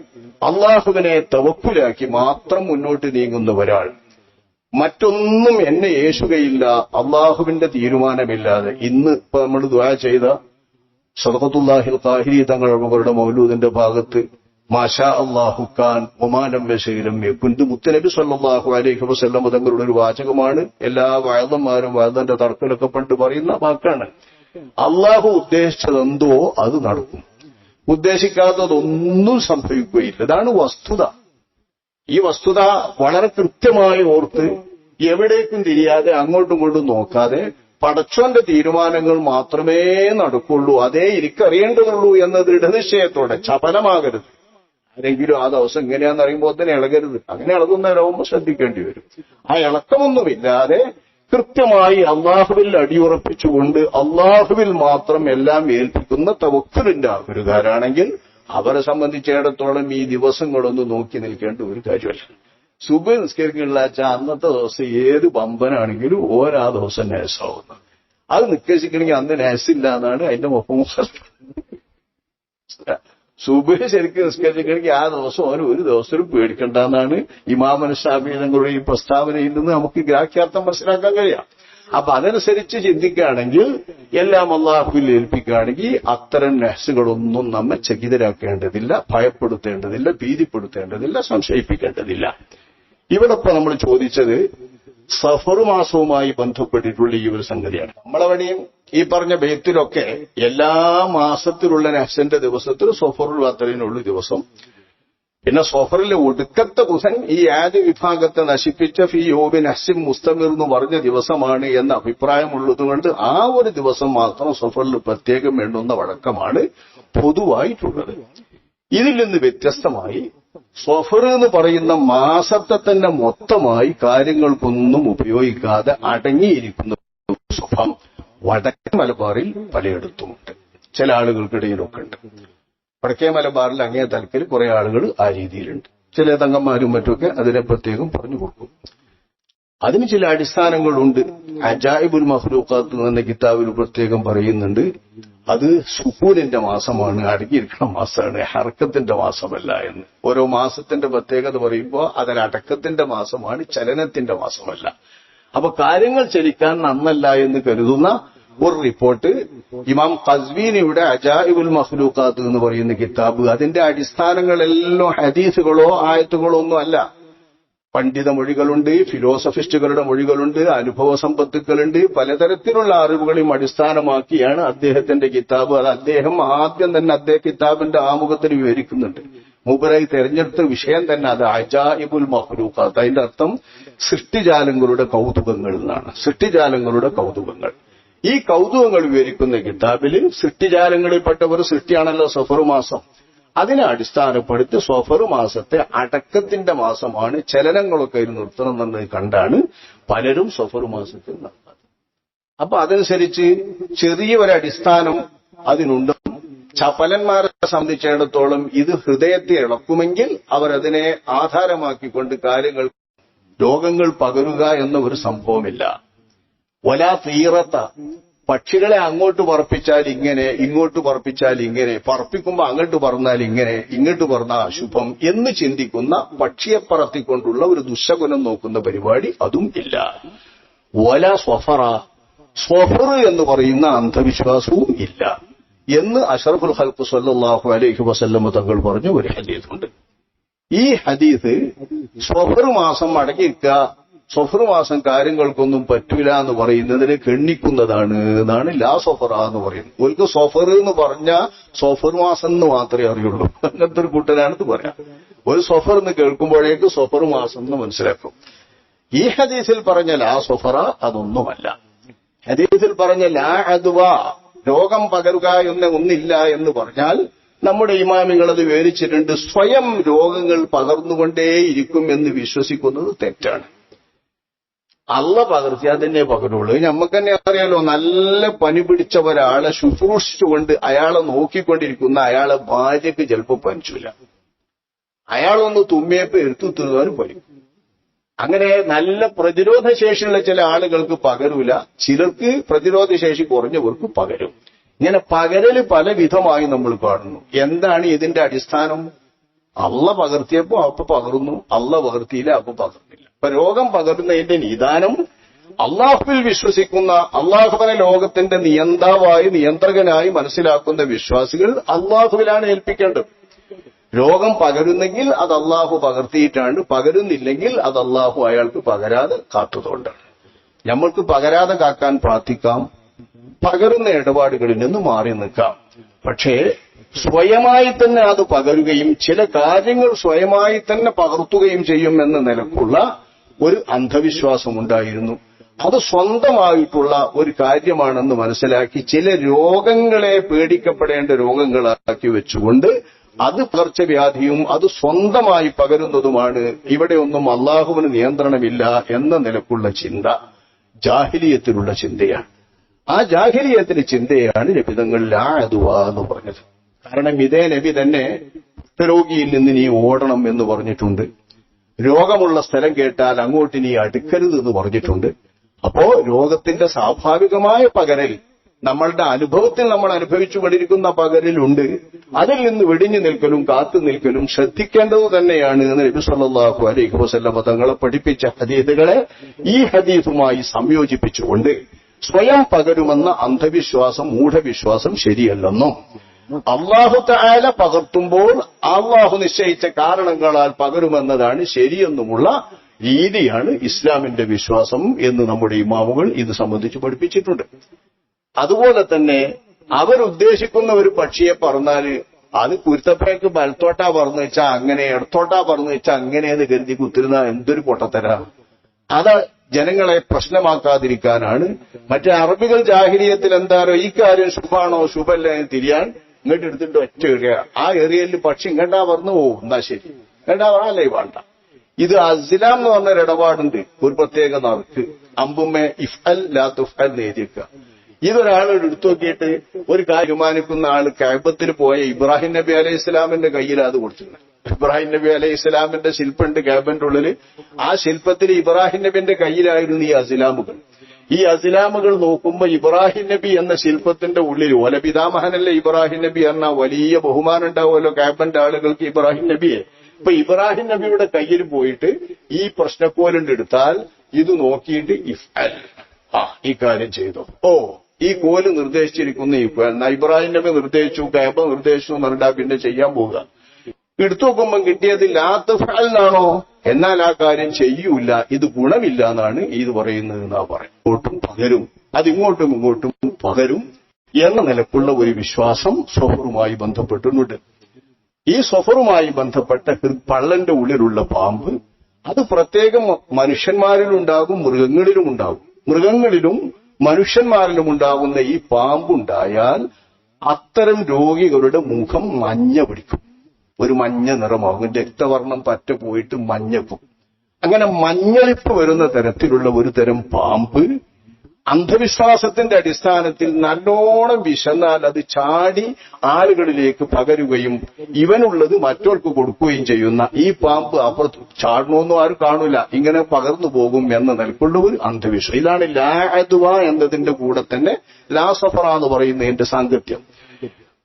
അള്ളാഹുവിനെ തവക്കുലാക്കി മാത്രം മുന്നോട്ട് നീങ്ങുന്ന ഒരാൾ മറ്റൊന്നും എന്നെ യേശുകയില്ല, അള്ളാഹുവിന്റെ തീരുമാനമില്ലാതെ ഇന്ന് ഇപ്പൊ നമ്മൾ ദുആ ചെയ്ത സദഖത്തുല്ലാഹിൽ ഖാഹിരി തങ്ങളുടെ മൗലൂദിന്റെ ഭാഗത്ത് മാഷാ അല്ലാഹു ഖാൻ ഒമാനം ബശീരം യകുന്തു മുത്തനബി സല്ലല്ലാഹു അലൈഹി വസല്ലം തങ്ങളുടെ ഒരു വാചകമാണ്. എല്ലാ വഅദന്മാരും വഅദന്റെ തർക്കലൊക്കെ പണ്ട് പറയുന്ന വാക്കാണ്. അള്ളാഹു ഉദ്ദേശിച്ചതെന്തോ അത് നടക്കും, ഉദ്ദേശിക്കാത്തതൊന്നും സംഭവിക്കുകയില്ല. ഇതാണ് വസ്തുത. ഈ വസ്തുത വളരെ കൃത്യമായി ഓർത്ത് എവിടേക്കും തിരിയാതെ അങ്ങോട്ടും ഇങ്ങോട്ടും നോക്കാതെ പടച്ചോന്റെ തീരുമാനങ്ങൾ മാത്രമേ നടക്കുള്ളൂ, അതേ എനിക്കറിയേണ്ടതുള്ളൂ എന്ന ദൃഢനിശ്ചയത്തോടെ ചപലമാകരുത്. ആരെങ്കിലും ആ ദിവസം എങ്ങനെയാണെന്ന് അറിയുമ്പോൾ തന്നെ ഇളകരുത്. അങ്ങനെ ഇളകുന്നവരാകുമ്പോൾ ശ്രദ്ധിക്കേണ്ടി വരും. ആ ഇളക്കമൊന്നുമില്ലാതെ കൃത്യമായി അള്ളാഹുവിൽ അടിയുറപ്പിച്ചുകൊണ്ട് അള്ളാഹുവിൽ മാത്രം എല്ലാം ഏൽപ്പിക്കുന്ന തവക്കുലിന്റെ ആൾക്കാരാണെങ്കിൽ അവരെ സംബന്ധിച്ചിടത്തോളം ഈ ദിവസങ്ങളൊന്നും നോക്കി നിൽക്കേണ്ട ഒരു കാര്യമല്ല. സുബഹ് നിസ്കരിക്കുള്ള അന്നത്തെ ദിവസം ഏത് ബമ്പനാണെങ്കിലും ഓരോ ദിവസം നേസാവുന്നു. അത് നിസ്കരിക്കണമെങ്കിൽ അന്ന് നേസില്ല എന്നാണ് അതിന്റെ മുഖം. സുബഹ് ശരിക്കും നിസ്കരിക്കണമെങ്കിൽ ആ ദിവസം ഓരോ ഒരു ദിവസവും പേടിക്കണ്ടെന്നാണ് ഇമാമുൽ ശാഫിഈ തങ്ങളുടെ ഈ പ്രസ്താവനയിൽ നിന്ന് നമുക്ക് ഗ്രാഹ്യാർത്ഥം മനസ്സിലാക്കാൻ കഴിയാം. അപ്പൊ അതനുസരിച്ച് ചിന്തിക്കുകയാണെങ്കിൽ എല്ലാം അള്ളാഹുവിൽ ഏൽപ്പിക്കുകയാണെങ്കിൽ അത്തരം നഹ്സുകളൊന്നും നമ്മെ ചകിതരാക്കേണ്ടതില്ല, ഭയപ്പെടുത്തേണ്ടതില്ല, ഭീതിപ്പെടുത്തേണ്ടതില്ല, സംശയിപ്പിക്കേണ്ടതില്ല. ഇവിടെ ഇപ്പൊ നമ്മൾ ചോദിച്ചത് സഫർ മാസവുമായി ബന്ധപ്പെട്ടിട്ടുള്ള ഈ ഒരു സംഗതിയാണ്. നമ്മളവിടെയും ഈ പറഞ്ഞ ബേത്തിലൊക്കെ എല്ലാ മാസത്തിലുള്ള നഹ്സിന്റെ ദിവസത്തിൽ സഫറുൽ അത്രയുള്ള ദിവസം, പിന്നെ സഫറിലെ ഒടുക്കത്തെ ബുധൻ ഈ ആദ്യ വിഭാഗത്തെ നശിപ്പിച്ച ഫി യോബിൻ നഹ്സിൻ മുസ്തമിർ എന്ന് പറഞ്ഞ ദിവസമാണ് എന്ന അഭിപ്രായമുള്ളതുകൊണ്ട് ആ ഒരു ദിവസം മാത്രം സഫറിൽ പ്രത്യേകം വേണ്ടുന്ന വഴക്കമാണ് പൊതുവായിട്ടുള്ളത്. ഇതിൽ നിന്ന് വ്യത്യസ്തമായി സഫർ എന്ന് പറയുന്ന മാസത്തെ തന്നെ മൊത്തമായി കാര്യങ്ങൾക്കൊന്നും ഉപയോഗിക്കാതെ അടങ്ങിയിരിക്കുന്ന സ്വഭാവം വടക്കൻ മലബാറിൽ പലയിടത്തുമുണ്ട്, ചില ആളുകൾക്കിടയിലൊക്കെ ഉണ്ട്. വടക്കേ മലബാറിൽ അങ്ങേ തലക്കിൽ കുറെ ആളുകൾ ആ രീതിയിലുണ്ട്. ചില തങ്ങന്മാരും മറ്റുമൊക്കെ അതിനെ പ്രത്യേകം പറഞ്ഞു കൊടുക്കും. അതിന് ചില അടിസ്ഥാനങ്ങളുണ്ട്. അജായിബുൽ മഖ്ലൂഖാത്ത് എന്ന കിതാബിൽ പ്രത്യേകം പറയുന്നുണ്ട്, അത് സുക്കൂനിന്റെ മാസമാണ്, അടങ്ങിയിരിക്കുന്ന മാസമാണ്, ഹർക്കത്തിന്റെ മാസമല്ല എന്ന്. ഓരോ മാസത്തിന്റെ പ്രത്യേകത പറയുമ്പോൾ അതൊരടക്കത്തിന്റെ മാസമാണ്, ചലനത്തിന്റെ മാസമല്ല. അപ്പൊ കാര്യങ്ങൾ ചലിക്കാൻ നന്നല്ല എന്ന് കരുതുന്ന ഒരു റിപ്പോർട്ട് ഇമാം ഖസ്വീനിയുടെ അജായിബുൽ മഖ്ലൂഖാത്ത് എന്ന് പറയുന്ന കിതാബ്, അതിന്റെ അടിസ്ഥാനങ്ങളെല്ലാം ഹദീസുകളോ ആയത്തുകളോ ഒന്നും അല്ല. പണ്ഡിത മൊഴികളുണ്ട്, ഫിലോസഫിസ്റ്റുകളുടെ മൊഴികളുണ്ട്, അനുഭവ സമ്പത്തുക്കളുണ്ട്, പലതരത്തിലുള്ള അറിവുകളെയും അടിസ്ഥാനമാക്കിയാണ് അദ്ദേഹത്തിന്റെ കിതാബ്. അത് അദ്ദേഹം ആദ്യം തന്നെ കിതാബിന്റെ ആമുഖത്തിൽ വിവരിക്കുന്നുണ്ട്. മൂപ്പരായി തെരഞ്ഞെടുത്ത വിഷയം തന്നെ അത് അജായിബുൽ മഖ്ലൂഖാത്ത്. അതിന്റെ അർത്ഥം സൃഷ്ടിജാലങ്ങളുടെ കൗതുകങ്ങൾ എന്നാണ്. സൃഷ്ടിജാലങ്ങളുടെ കൗതുകങ്ങൾ. ഈ കൗതുകങ്ങൾ വിവരിക്കുന്ന കിതാബിൽ സൃഷ്ടിജാലങ്ങളിൽപ്പെട്ട ഒരു സൃഷ്ടിയാണല്ലോ സഫർ മാസം. അതിനെ അടിസ്ഥാനപ്പെടുത്തി സഫർ മാസത്തെ അടക്കത്തിന്റെ മാസമാണ്, ചലനങ്ങളൊക്കെ നിർത്തണം എന്നത് കണ്ടാണ് പലരും സഫർ മാസത്തിൽ നടത്തുന്നത്. അപ്പൊ അതനുസരിച്ച് ചെറിയ ഒരു അടിസ്ഥാനം അതിനുണ്ട്. ചപലന്മാരെ സംബന്ധിച്ചിടത്തോളം ഇത് ഹൃദയത്തെ ഇളക്കുമെങ്കിൽ അവരതിനെ ആധാരമാക്കിക്കൊണ്ട് കാര്യങ്ങൾ രോഗങ്ങൾ പകരുക എന്ന ഒരു സംഭവമില്ല. വലാ തീറത്ത, പക്ഷികളെ അങ്ങോട്ട് പറപ്പിച്ചാൽ ഇങ്ങനെ, ഇങ്ങോട്ട് പറപ്പിച്ചാൽ ഇങ്ങനെ, പറപ്പിക്കുമ്പോൾ അങ്ങോട്ട് പറന്നാൽ ഇങ്ങനെ, ഇങ്ങോട്ട് പറഞ്ഞാൽ അശുഭം എന്ന് ചിന്തിക്കുന്ന പക്ഷിയെ പറത്തിക്കൊണ്ടുള്ള ഒരു ദുശകുനം നോക്കുന്ന പരിപാടി അതും ഇല്ല. വല സ്വഫറ, സ്വഫർ എന്ന് പറയുന്ന അന്ധവിശ്വാസവും ഇല്ല എന്ന് അഷ്റഫുൽ ഖൽഖ് സ്വല്ലല്ലാഹു അലൈഹി വസല്ലം തങ്ങൾ പറഞ്ഞ ഒരു ഹദീസുണ്ട്. ഈ ഹദീസ് സ്വഫർ മാസം അടങ്ങിയിരിക്കുക സഫർ മാസം കാര്യങ്ങൾക്കൊന്നും പറ്റൂല എന്ന് പറയുന്നതിനെ ഗണ്ണിക്കുന്നതാണ് എന്നാണ് ലാ സഫറ എന്ന് പറയുന്നത്. ഓർക്ക് സഫർ എന്ന് പറഞ്ഞാൽ സഫർ മാസം എന്ന് മാത്രമേ അറിയുള്ളൂ. അങ്ങനത്തെ ഒരു കൂട്ടരാണെന്ന് പറയാം. ഒരു സഫർ എന്ന് കേൾക്കുമ്പോഴേക്ക് സഫർ മാസം എന്ന് മനസ്സിലാക്കും. ഈ ഹദീസിൽ പറഞ്ഞ ലാ സഫറ അതൊന്നുമല്ല. ഹദീസിൽ പറഞ്ഞ ലാ അദ്വ രോഗം പകരുക ഒന്നില്ല എന്ന് പറഞ്ഞാൽ നമ്മുടെ ഇമാമികൾ അത് വിവരിച്ചിട്ടുണ്ട്. സ്വയം രോഗങ്ങൾ പകർന്നുകൊണ്ടേയിരിക്കും എന്ന് വിശ്വസിക്കുന്നത് തെറ്റാണ്. അള്ള പകർത്തിയാൽ തന്നെ പകരുള്ളൂ. നമുക്ക് തന്നെ അറിയാലോ, നല്ല പനി പിടിച്ച ഒരാളെ ശുശ്രൂഷിച്ചുകൊണ്ട് അയാളെ നോക്കിക്കൊണ്ടിരിക്കുന്ന അയാളെ ഭാര്യയ്ക്ക് ചിലപ്പോൾ പനിച്ചില്ല. അയാളൊന്ന് തുമ്മിയപ്പോ എടുത്തു തിന്നാനും പനിക്കും. അങ്ങനെ നല്ല പ്രതിരോധ ശേഷിയുള്ള ചില ആളുകൾക്ക് പകരൂല, ചിലർക്ക് പ്രതിരോധ ശേഷി കുറഞ്ഞവർക്ക് പകരും. ഇങ്ങനെ പകരല് പല വിധമായി നമ്മൾ കാണുന്നു. എന്താണ് ഇതിന്റെ അടിസ്ഥാനം? അള്ള പകർത്തിയപ്പോ അപ്പൊ പകർന്നു, അള്ള പകർത്തിയില്ല അപ്പൊ പകർന്നില്ല. ഇപ്പൊ രോഗം പകരുന്നതിന്റെ നിദാനം അള്ളാഹുവിൽ വിശ്വസിക്കുന്ന, അള്ളാഹുവിനെ ലോകത്തിന്റെ നിയന്ത്രകനായി മനസ്സിലാക്കുന്ന വിശ്വാസികൾ അള്ളാഹുവിലാണ് ഏൽപ്പിക്കേണ്ടത്. രോഗം പകരുന്നെങ്കിൽ അത് അള്ളാഹു പകർത്തിയിട്ടാണ്, പകരുന്നില്ലെങ്കിൽ അത് അള്ളാഹു അയാൾക്ക് പകരാതെ കാത്തതുകൊണ്ടാണ്. നമ്മൾക്ക് പകരാതെ കാക്കാൻ പ്രാർത്ഥിക്കാം, പകരുന്ന ഇടപാടുകളിൽ നിന്ന് മാറി നിൽക്കാം. പക്ഷേ സ്വയമായി തന്നെ അത് പകരുകയും ചില കാര്യങ്ങൾ സ്വയമായി തന്നെ പകർത്തുകയും ചെയ്യുമെന്ന നിലക്കുള്ള ഒരു അന്ധവിശ്വാസം ഉണ്ടായിരുന്നു. അത് സ്വന്തമായിട്ടുള്ള ഒരു കാര്യമാണെന്ന് മനസ്സിലാക്കി ചില രോഗങ്ങളെ പേടിക്കപ്പെടേണ്ട രോഗങ്ങളാക്കി വെച്ചുകൊണ്ട് അത് പകർച്ചവ്യാധിയും അത് സ്വന്തമായി പകരുന്നതുമാണ്, ഇവിടെയൊന്നും അള്ളാഹുവിന് നിയന്ത്രണമില്ല എന്ന നിലക്കുള്ള ചിന്ത ജാഹിലിയത്തിലുള്ള ചിന്തയാണ്. ആ ജാഹിലിയത്തിന്റെ ചിന്തയാണ് നബിതങ്ങൾ ലാ അദ്വ എന്ന് പറഞ്ഞത്. കാരണം ഇതേ നബി തന്നെ കുഷ്ഠരോഗിയിൽ നിന്ന് നീ ഓടണം എന്ന് പറഞ്ഞിട്ടുണ്ട്. രോഗമുള്ള സ്ഥലം കേട്ടാൽ അങ്ങോട്ട് നീ അടുക്കരുത് എന്ന് പറഞ്ഞിട്ടുണ്ട്. അപ്പോ രോഗത്തിന്റെ സ്വാഭാവികമായ പകരൽ നമ്മളുടെ അനുഭവത്തിൽ നമ്മൾ അനുഭവിച്ചുകൊണ്ടിരിക്കുന്ന പകരലുണ്ട്. അതിൽ നിന്ന് വെടിഞ്ഞു നിൽക്കലും കാത്തു നിൽക്കലും ശ്രദ്ധിക്കേണ്ടത് തന്നെയാണ് എന്ന് നബി സല്ലല്ലാഹു അലൈഹി വസല്ലം തങ്ങളെ പഠിപ്പിച്ച ഹദീസുകളെ ഈ ഹദീസുമായി സംയോജിപ്പിച്ചുകൊണ്ട് സ്വയം പകരുമെന്ന അന്ധവിശ്വാസം, മൂഢവിശ്വാസം ശരിയല്ലെന്നും അല്ലാഹു തആല പകർത്തുമ്പോൾ അല്ലാഹു നിശ്ചയിച്ച കാരണങ്ങളാൽ പകരുമെന്നതാണ് ശരിയെന്നുമുള്ള രീതിയാണ് ഇസ്ലാമിന്റെ വിശ്വാസം എന്ന് നമ്മുടെ ഇമാമുകൾ ഇത് സംബന്ധിച്ച് പഠിപ്പിച്ചിട്ടുണ്ട്. അതുപോലെ തന്നെ അവരുദ്ദേശിക്കുന്ന ഒരു പക്ഷിയെ പറഞ്ഞാല് അത് കുരുത്തപ്പേക്ക് വലത്തോട്ടാ പറഞ്ഞു വെച്ചാൽ അങ്ങനെ, ഇടത്തോട്ടാ പറഞ്ഞു വെച്ചാൽ അങ്ങനെയെന്ന് കരുതി കുത്തിരുന്ന എന്തൊരു പൊട്ടത്തരാ. അത് ജനങ്ങളെ പ്രശ്നമാക്കാതിരിക്കാനാണ്. മറ്റേ അറബികൾ ജാഹിലിയത്തിൽ എന്താണോ ഈ കാര്യം ശുഭാണോ ശുഭല്ല എന്ന് തിരിയാൻ ഇങ്ങോട്ട് എടുത്തിട്ട് ഒറ്റ എറിയ, ആ എറിയലിൽ പക്ഷി ഇങ്ങോട്ടാ പറഞ്ഞു പോവും, എന്നാ ശരി, ഇങ്ങോട്ടാ പറഞ്ഞല്ലേ വേണ്ട. ഇത് അസ്ലാം എന്ന് പറഞ്ഞൊരു ഇടപാടുണ്ട്, ഒരു പ്രത്യേക നറുക്ക് അമ്പുമ്മ ഇഫ്അൽ ലാ തുഫ്അൽ എന്ന് എഴുതിയേക്കുക. ഇതൊരാളോട് എടുത്തു നോക്കിയിട്ട് ഒരു കാര്യം തീരുമാനിക്കുന്ന ആള് കഅബത്തിൽ പോയ ഇബ്രാഹിം നബി അലൈഹി ഇസ്ലാമിന്റെ കയ്യിൽ അത് കൊടുത്തിട്ടുണ്ട്. ഇബ്രാഹിം നബി അലൈഹി ഇസ്ലാമിന്റെ ശില്പുണ്ട് കഅബന്റെ ഉള്ളില്. ആ ശില്പത്തിൽ ഇബ്രാഹിം നബിന്റെ കയ്യിലായിരുന്നു ഈ അസ്ലാമുകൾ. ഈ അസ്ലാമുകൾ നോക്കുമ്പോ ഇബ്രാഹിം നബി എന്ന ശില്പത്തിന്റെ ഉള്ളിൽ ഓല പിതാമഹനല്ലേ ഇബ്രാഹിം നബി എന്ന വലിയ ബഹുമാനം ഉണ്ടാവുമല്ലോ കഅബന്റെ ആളുകൾക്ക് ഇബ്രാഹിം നബിയെ. ഇപ്പൊ ഇബ്രാഹിം നബിയുടെ കയ്യിൽ പോയിട്ട് ഈ പ്രശ്നക്കോലുണ്ട് എടുത്താൽ ഇത് നോക്കിയിട്ട് ഇഫ്അൽ, ഈ കാര്യം ചെയ്തു, ഈ കോല് നിർദ്ദേശിച്ചിരിക്കുന്ന ഇബ്രാഹിം നബി നിർദ്ദേശിച്ചു, കഅബ നിർദ്ദേശിച്ചു എന്ന് പറഞ്ഞാൽ പിന്നെ ചെയ്യാൻ പോവുക. എടുത്തു നോക്കുമ്പം കിട്ടിയത് ലാ തുഫ്അൽ എന്നാണോ, എന്നാൽ ആ കാര്യം ചെയ്യൂല, ഇത് ഗുണമില്ല എന്നാണ് ഇത് പറയുന്നത് എന്നാ പറയും. ഇങ്ങോട്ടും പകരും, അതിങ്ങോട്ടും ഇങ്ങോട്ടും പകരും എന്ന നിലക്കുള്ള ഒരു വിശ്വാസം സഫറുമായി ബന്ധപ്പെട്ടിട്ടുണ്ട്. ഈ സഫറുമായി ബന്ധപ്പെട്ട പള്ളന്റെ ഉള്ളിലുള്ള പാമ്പ് അത് പ്രത്യേകം മനുഷ്യന്മാരിലുണ്ടാകും, മൃഗങ്ങളിലും ഉണ്ടാകും. മൃഗങ്ങളിലും മനുഷ്യന്മാരിലും ഉണ്ടാകുന്ന ഈ പാമ്പുണ്ടായാൽ അത്തരം രോഗികളുടെ മുഖം മഞ്ഞ പിടിക്കും, ഒരു മഞ്ഞ നിറമാകും, രക്തവർണം പറ്റ പോയിട്ട് മഞ്ഞക്കും. അങ്ങനെ മഞ്ഞളിപ്പ് വരുന്ന തരത്തിലുള്ള ഒരു തരം പാമ്പ് അന്ധവിശ്വാസത്തിന്റെ അടിസ്ഥാനത്തിൽ നല്ലോണം വിശന്നാൽ അത് ചാടി ആളുകളിലേക്ക് പകരുകയും ഇവനുള്ളത് മറ്റവർക്ക് കൊടുക്കുകയും ചെയ്യുന്ന ഈ പാമ്പ് അപ്പുറത്ത് ചാടണമെന്നും ആരും കാണൂല, ഇങ്ങനെ പകർന്നു പോകും എന്ന നിലക്കുള്ള ഒരു അന്ധവിശ്വാസം. ഇതാണ് ലാ അദ്വ എന്നതിന്റെ കൂടെ തന്നെ ലാ സഫറ എന്ന് പറയുന്നതിന്റെ സാങ്കത്യം.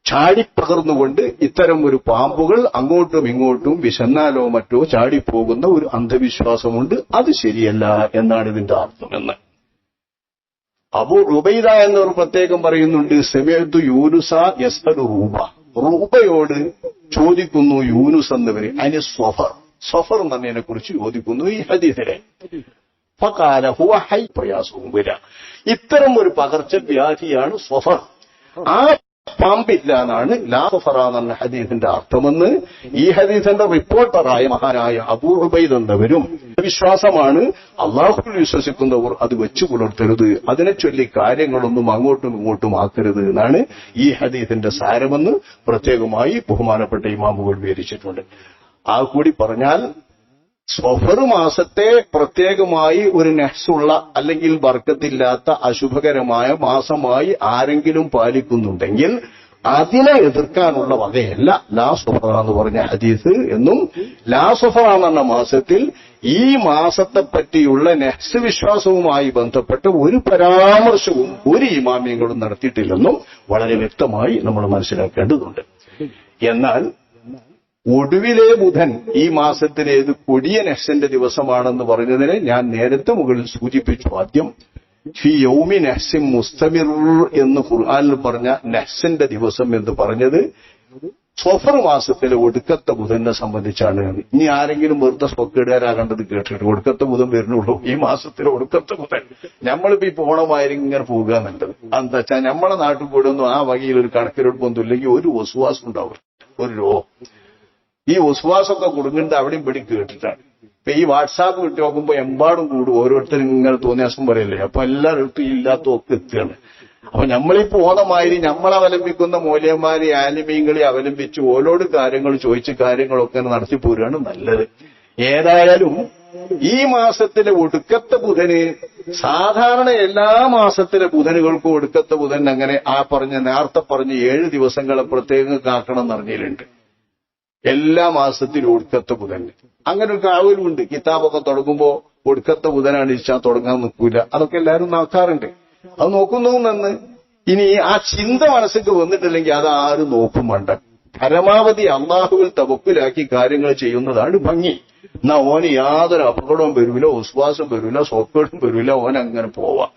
ചാടിപ്പകർന്നുകൊണ്ട് ഇത്തരം ഒരു പാമ്പുകൾ അങ്ങോട്ടും ഇങ്ങോട്ടും വിശന്നാലോ മറ്റോ ചാടിപ്പോകുന്ന ഒരു അന്ധവിശ്വാസമുണ്ട്. അത് ശരിയല്ല എന്നാണ് ഇതിന്റെ അർത്ഥമെന്ന് അബൂ ഉബൈദ എന്നവർ പ്രത്യേകം പറയുന്നുണ്ട്. സമയത്തു യൂനുസ യസ്അലു റൂബ, റൂബയോട് ചോദിക്കുന്നു യൂനുസ് എന്നവര് അതിന് സ്വഫർ എന്നതിനെ കുറിച്ച് ചോദിക്കുന്നു ഈ ഹദീസിലെ. ഫഖാല ഹുവ ഹൈ, പ്രയാസവും വരാം. ഇത്തരം ഒരു പകർച്ചവ്യാധിയാണ് സ്വഫർ. ആ പാമ്പില്ല എന്നാണ് ലാ സ്വഫറ എന്ന ഹദീസിന്റെ അർത്ഥമെന്ന് ഈ ഹദീസിന്റെ റിപ്പോർട്ടറായ മഹാനായ അബൂ ഉബൈദ് എന്നവരും വിശ്വാസമാണ്. അള്ളാഹുവിൽ വിശ്വസിക്കുന്നവർ അത് വെച്ചു പുലർത്തരുത്, അതിനെ ചൊല്ലി കാര്യങ്ങളൊന്നും അങ്ങോട്ടും ഇങ്ങോട്ടും ആക്കരുത് എന്നാണ് ഈ ഹദീസിന്റെ സാരമെന്ന് പ്രത്യേകമായി ബഹുമാനപ്പെട്ട ഇമാമുകൾ വിവരിച്ചിട്ടുണ്ട്. ആ കൂടി പറഞ്ഞാൽ സ്വഫർ മാസത്തെ പ്രത്യേകമായി ഒരു നെഹ്സുള്ള അല്ലെങ്കിൽ ബർക്കത്തില്ലാത്ത അശുഭകരമായ മാസമായി ആരെങ്കിലും പാലിക്കുന്നുണ്ടെങ്കിൽ അതിനെ എതിർക്കാനുള്ള വകയല്ല ലാ സ്വഫറ എന്ന് പറഞ്ഞ ഹദീസ് എന്നും, ലാ സ്വഫറ എന്ന മാസത്തിൽ ഈ മാസത്തെ പറ്റിയുള്ള നെഹ്സ് വിശ്വാസവുമായി ബന്ധപ്പെട്ട് ഒരു പരാമർശവും ഒരു ഇമാമിയങ്ങളും നടത്തിയിട്ടില്ലെന്നും വളരെ വ്യക്തമായി നമ്മൾ മനസ്സിലാക്കേണ്ടതുണ്ട്. എന്നാൽ ഒടുവിലെ ബുധൻ ഈ മാസത്തിലേത് കൊടിയ നെഹ്സിന്റെ ദിവസമാണെന്ന് പറഞ്ഞതിനെ ഞാൻ നേരത്തെ മുകളിൽ സൂചിപ്പിച്ചു. ആദ്യം ഫി യൗമി നെഹ്സിൻ മുസ്തമിർ എന്ന് ഖുർആനിൽ പറഞ്ഞ നെഹ്സിന്റെ ദിവസം എന്ന് പറഞ്ഞത് സ്വഫർ മാസത്തിലെ ഒടുക്കത്തെ ബുധനെ സംബന്ധിച്ചാണ്. ഇനി ആരെങ്കിലും വെറുതെ സ്വക്കേടുകാരാകേണ്ടത് കേട്ടിട്ട് ഒടുക്കത്തെ ബുധൻ വരുന്നുള്ളൂ, ഈ മാസത്തിലെ ഒടുക്കത്തെ ബുധൻ. നമ്മളിപ്പോ ഈ പോണമായിരിക്കും ഇങ്ങനെ പോകുക എന്നുള്ളത് എന്താ വെച്ചാൽ നമ്മളെ നാട്ടിൽ കൂടെ ഒന്നും ആ വകയിൽ ഒരു കണക്കിലെടുപ്പൊന്നും ഇല്ലെങ്കിൽ ഒരു വസുവാസം ഉണ്ടാവും, ഒരു രോഗം. ഈ വസുവാസമൊക്കെ കുടുങ്ങുന്നത് അവിടെയും പിടി കേട്ടിട്ടാണ്. ഇപ്പൊ ഈ വാട്സാപ്പ് കിട്ടി നോക്കുമ്പോ എമ്പാടും കൂടും, ഓരോരുത്തരും ഇങ്ങനെ തോന്നിയാസം പറയല്ലേ. അപ്പൊ എല്ലാവരും ഇല്ലാത്തൊക്കെ എത്തുകയാണ്. അപ്പൊ നമ്മളീ പോന്നമാതിരി നമ്മളവലംബിക്കുന്ന മൂല്യന്മാരെ ആലിമീങ്ങളെ അവലംബിച്ച് ഓരോട് കാര്യങ്ങൾ ചോദിച്ച് കാര്യങ്ങളൊക്കെ നടത്തിപ്പോരുകയാണ് നല്ലത്. ഏതായാലും ഈ മാസത്തിലെ ഒടുക്കത്തെ ബുധന് സാധാരണ എല്ലാ മാസത്തിലെ ബുധനുകൾക്കും ഒടുക്കത്തെ ബുധൻ അങ്ങനെ ആ നേരത്തെ പറഞ്ഞ 7 ദിവസങ്ങളെ പ്രത്യേകം കാക്കണം എന്നറിഞ്ഞിട്ടുണ്ട്. എല്ലാ മാസത്തിലും ഒടുക്കത്തെ ബുധൻ അങ്ങനെ ഒരു കാവലുണ്ട്. കിതാബൊക്കെ തുടങ്ങുമ്പോ ഒടുക്കത്തെ ബുധനാണ് ഇരിച്ചാൽ തുടങ്ങാൻ നിൽക്കൂല, അതൊക്കെ എല്ലാവരും നോക്കാറുണ്ട്. അത് നോക്കുന്നു നിന്ന് ഇനി ആ ചിന്ത മനസ്സിക്ക് വന്നിട്ടില്ലെങ്കിൽ അത് ആരും നോക്കും വേണ്ട. പരമാവധി അള്ളാഹുവിൽ തവക്കുലാക്കി കാര്യങ്ങൾ ചെയ്യുന്നതാണ് ഭംഗി. എന്നാ ഓന് യാതൊരു അപകടവും വരൂല, വിശ്വാസം വരൂല, സോക്കേടും വരൂല, ഓൻ അങ്ങനെ പോവാം.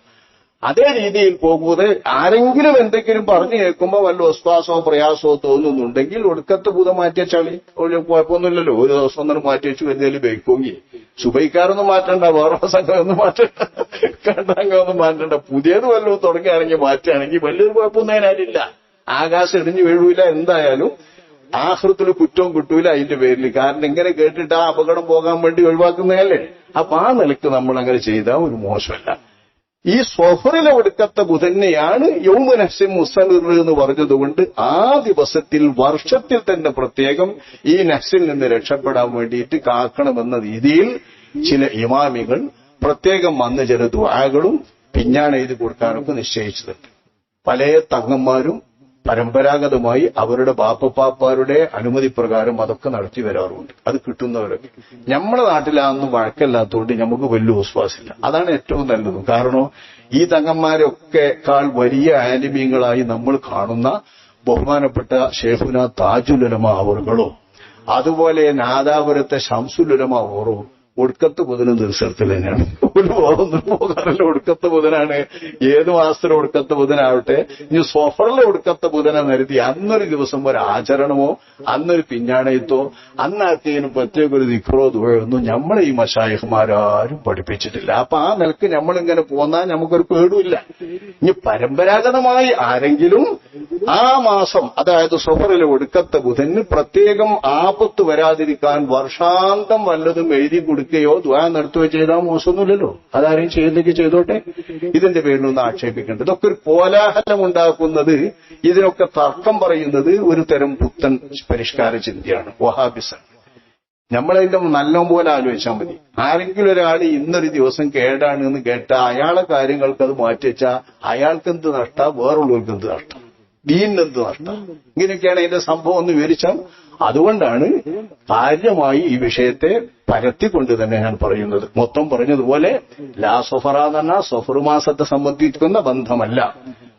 അതേ രീതിയിൽ പോകുന്നത് ആരെങ്കിലും എന്തെങ്കിലും പറഞ്ഞു കേൾക്കുമ്പോ വല്ല വിശ്വാസമോ പ്രയാസമോ തോന്നുന്നുണ്ടെങ്കിൽ ഒടുക്കത്തെ ബുധം മാറ്റിവെച്ചാളി, കുഴപ്പമൊന്നുമില്ലല്ലോ. ഒരു ദിവസം ഒന്നും മാറ്റിവെച്ചു എന്തെങ്കിലും ബേക്കുമെങ്കിൽ സുബൈക്കാരൊന്നും മാറ്റണ്ട, വേറെ സംഘമൊന്നും മാറ്റണ്ട, കണ്ടങ്ങൊന്നും മാറ്റണ്ട. പുതിയത് വല്ലതും തുടങ്ങുകയാണെങ്കിൽ മാറ്റുകയാണെങ്കിൽ വലിയൊരു കുഴപ്പമൊന്നും അതിനായിട്ടില്ല. ആകാശം ഇടിഞ്ഞു വീഴൂല, എന്തായാലും ആഹൃത്തിൽ കുറ്റവും കിട്ടൂല അതിന്റെ പേരിൽ. കാരണം ഇങ്ങനെ കേട്ടിട്ട് ആ അപകടം പോകാൻ വേണ്ടി ഒഴിവാക്കുന്നതല്ലേ. അപ്പൊ ആ നിലക്ക് നമ്മൾ അങ്ങനെ ചെയ്താൽ ഒരു മോശമല്ല. ഈ സ്വഫറിലെ ഒടുക്കത്തെ ബുധനെയാണ് യൗമു നഹ്സിൻ മുസ്തമിർ എന്ന് പറഞ്ഞതുകൊണ്ട് ആ ദിവസത്തിൽ വർഷത്തിൽ തന്നെ പ്രത്യേകം ഈ നഹ്സിൽ നിന്ന് രക്ഷപ്പെടാൻ വേണ്ടിയിട്ട് കാക്കണമെന്ന രീതിയിൽ ചില ഇമാമികൾ പ്രത്യേകം വന്ന് ചില ദുആകളും പിഞ്ഞാണ് എഴുതി കൊടുക്കാനൊക്കെ നിശ്ചയിച്ചിട്ടുണ്ട്. പല തങ്ങന്മാരും പരമ്പരാഗതമായി അവരുടെ ബാപ്പപ്പാപ്പാരുടെ അനുമതി പ്രകാരം അതൊക്കെ നടത്തി വരാറുണ്ട്. അത് കിട്ടുന്നവരൊക്കെ നമ്മുടെ നാട്ടിലാണെന്നും വഴക്കല്ലാത്തതുകൊണ്ട് നമുക്ക് വലിയ വിശ്വാസമില്ല. അതാണ് ഏറ്റവും നല്ലത്. കാരണം ഈ തങ്ങന്മാരൊക്കെക്കാൾ വലിയ ആലിമീങ്ങളായി നമ്മൾ കാണുന്ന ബഹുമാനപ്പെട്ട ശൈഖുനാ താജുൽ ഉലമ അവറുകളോ അതുപോലെ നാദാപുരത്തെ ശംസുൽ ഉലമ അവറോ ഒടുക്കത്തെ ബുധനും ദർശനത്തിൽ തന്നെയാണ്. ഒരു ബോധമൊന്നും പോകാറില്ല. ഒടുക്കത്തെ ബുധനാണ്. ഏത് മാസത്തിലെ ഒടുക്കത്തെ ബുധനാവട്ടെ, ഇനി സ്വഫറിലെ ഒടുക്കത്തെ ബുധനെ കരുതി അന്നൊരു ദിവസം ഒരു ആചരണമോ അന്നൊരു പിഞ്ഞാണയത്തോ അന്നാർക്കെങ്കിലും പ്രത്യേക ഒരു ദിക്റോ ദുആയൊന്നും നമ്മളെ ഈ മശായിഖ്മാരാരും പഠിപ്പിച്ചിട്ടില്ല. അപ്പൊ ആ നിലക്ക് നമ്മളിങ്ങനെ പോന്നാൽ നമുക്കൊരു പേടുമില്ല. ഇനി പരമ്പരാഗതമായി ആരെങ്കിലും ആ മാസം, അതായത് സ്വഫറിലെ ഒടുക്കത്തെ ബുധന് പ്രത്യേകം ആപത്ത് വരാതിരിക്കാൻ വർഷാന്തം വല്ലതും എഴുതി കൊടുക്കുകയോ ദുആ നടത്തുകയോ ചെയ്താൽ മോശമൊന്നുമില്ലല്ലോ. അതാരെയും ചെയ്തിലേക്ക് ചെയ്തോട്ടെ. ഇതിന്റെ പേരിലൊന്നും ആക്ഷേപിക്കേണ്ടത്. ഇതൊക്കെ ഒരു കോലാഹലം ഉണ്ടാക്കുന്നത്, ഇതിനൊക്കെ തർക്കം പറയുന്നത് ഒരു തരം പുത്തൻ പരിഷ്കാര ചിന്തയാണ്, വഹാബിസം. നമ്മളതിന്റെ നല്ലപോലെ ആലോചിച്ചാൽ മതി. ആരെങ്കിലും ഒരാൾ ഇന്നൊരു ദിവസം കേടാണ് എന്ന് കേട്ടാൽ അയാളെ കാര്യങ്ങൾക്ക് അത് മാറ്റിവെച്ചാൽ അയാൾക്ക് എന്ത് നഷ്ടം, വേറുള്ളവർക്ക് എന്ത് നഷ്ടം, ദീനിനെന്ത് നഷ്ടം. ഇങ്ങനെയൊക്കെയാണ് അതിന്റെ സംഭവം എന്ന് വിവരിച്ചാൽ. അതുകൊണ്ടാണ് കാര്യമായി ഈ വിഷയത്തെ പരത്തിക്കൊണ്ട് തന്നെ ഞാൻ പറയുന്നത്. മൊത്തം പറഞ്ഞതുപോലെ ലാ സ്വഫറ എന്ന് പറഞ്ഞാൽ സ്വഫർ മാസത്തെ സംബന്ധിക്കുന്ന ബന്ധമല്ല.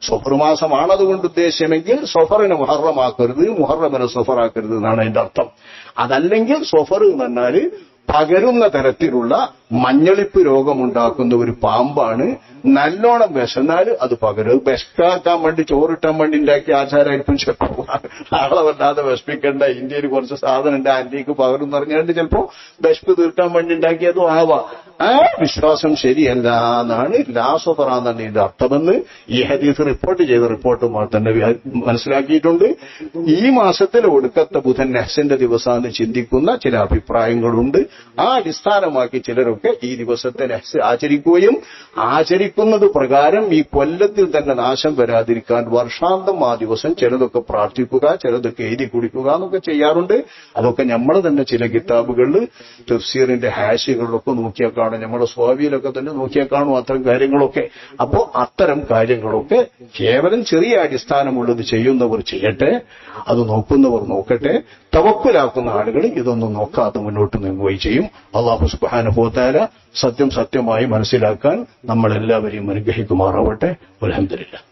സ്വഫർ മാസമാണതുകൊണ്ട് ഉദ്ദേശമെങ്കിൽ സ്വഫറിനെ മുഹറമാക്കരുത്, മുഹറമിനെ സ്വഫറാക്കരുത് എന്നാണ് അതിന്റെ അർത്ഥം. അതല്ലെങ്കിൽ സ്വഫർ എന്ന് പറഞ്ഞാൽ പകരുന്ന തരത്തിലുള്ള മഞ്ഞളിപ്പ് രോഗമുണ്ടാക്കുന്ന ഒരു പാമ്പാണ്. നല്ലോണം വിശന്നാൽ അത് പകരും. വിശക്കാക്കാൻ വേണ്ടി ചോറിട്ടാൻ വേണ്ടി ഉണ്ടാക്കിയ ആചാരമായിരിക്കും ചിലപ്പോ. ആളെ വല്ലാതെ വിശപ്പിക്കണ്ട, ഇന്ത്യയിൽ കുറച്ച് സാധനം ഉണ്ട് ആന്റിക്ക് പകരും എന്ന് പറഞ്ഞുകൊണ്ട് ചിലപ്പോ വിശപ്പ് തീർക്കാൻ വേണ്ടി ഉണ്ടാക്കിയതും ആവാം. ആ വിശ്വാസം ശരിയല്ല എന്നാണ് ലാസോഫറ എന്നാണ് ഇതിന്റെ അർത്ഥമെന്ന് ഈ ഹദീസ് റിപ്പോർട്ട് ചെയ്ത റിപ്പോർട്ടുമായി തന്നെ മനസ്സിലാക്കിയിട്ടുണ്ട്. ഈ മാസത്തിലെ ഒടുക്കത്തെ ബുധൻ നെഹ്സിന്റെ ദിവസമാണ് ചിന്തിക്കുന്ന ചില അഭിപ്രായങ്ങളുണ്ട്. ആ അടിസ്ഥാനമാക്കി ചിലരൊക്കെ ഈ ദിവസത്തെ നെഹ്സ് ആചരിക്കുകയും ആചരിക്കുന്നത് പ്രകാരം ഈ കൊല്ലത്തിൽ തന്നെ നാശം വരാതിരിക്കാൻ വർഷാന്തം ആ ദിവസം ചിലതൊക്കെ പ്രാർത്ഥിക്കുക, ചിലതൊക്കെ എഴുതി കുടിക്കുക എന്നൊക്കെ ചെയ്യാറുണ്ട്. അതൊക്കെ നമ്മൾ തന്നെ ചില കിതാബുകളിൽ തഫ്സീറിന്റെ ഹാഷികളിലൊക്കെ നോക്കിയാൽ കാണും, നമ്മുടെ സ്വാവിയിലൊക്കെ തന്നെ നോക്കിയാൽ കാണും അത്തരം കാര്യങ്ങളൊക്കെ. അപ്പോ അത്തരം കാര്യങ്ങളൊക്കെ കേവലം ചെറിയ അടിസ്ഥാനമുള്ളത് ചെയ്യുന്നവർ ചെയ്യട്ടെ, അത് നോക്കുന്നവർ നോക്കട്ടെ. തവക്കുലാക്കുന്ന ആളുകൾ ഇതൊന്നും നോക്കാതെ മുന്നോട്ട് നീങ്ങുകയും ചെയ്യും. അല്ലാഹു സുബ്ഹാനഹു വ തആല സത്യം സത്യമായി മനസ്സിലാക്കാൻ നമ്മളെല്ലാവരെയും അനുഗ്രഹിക്കുമാറാവട്ടെ. അൽഹംദുലില്ലാഹ്.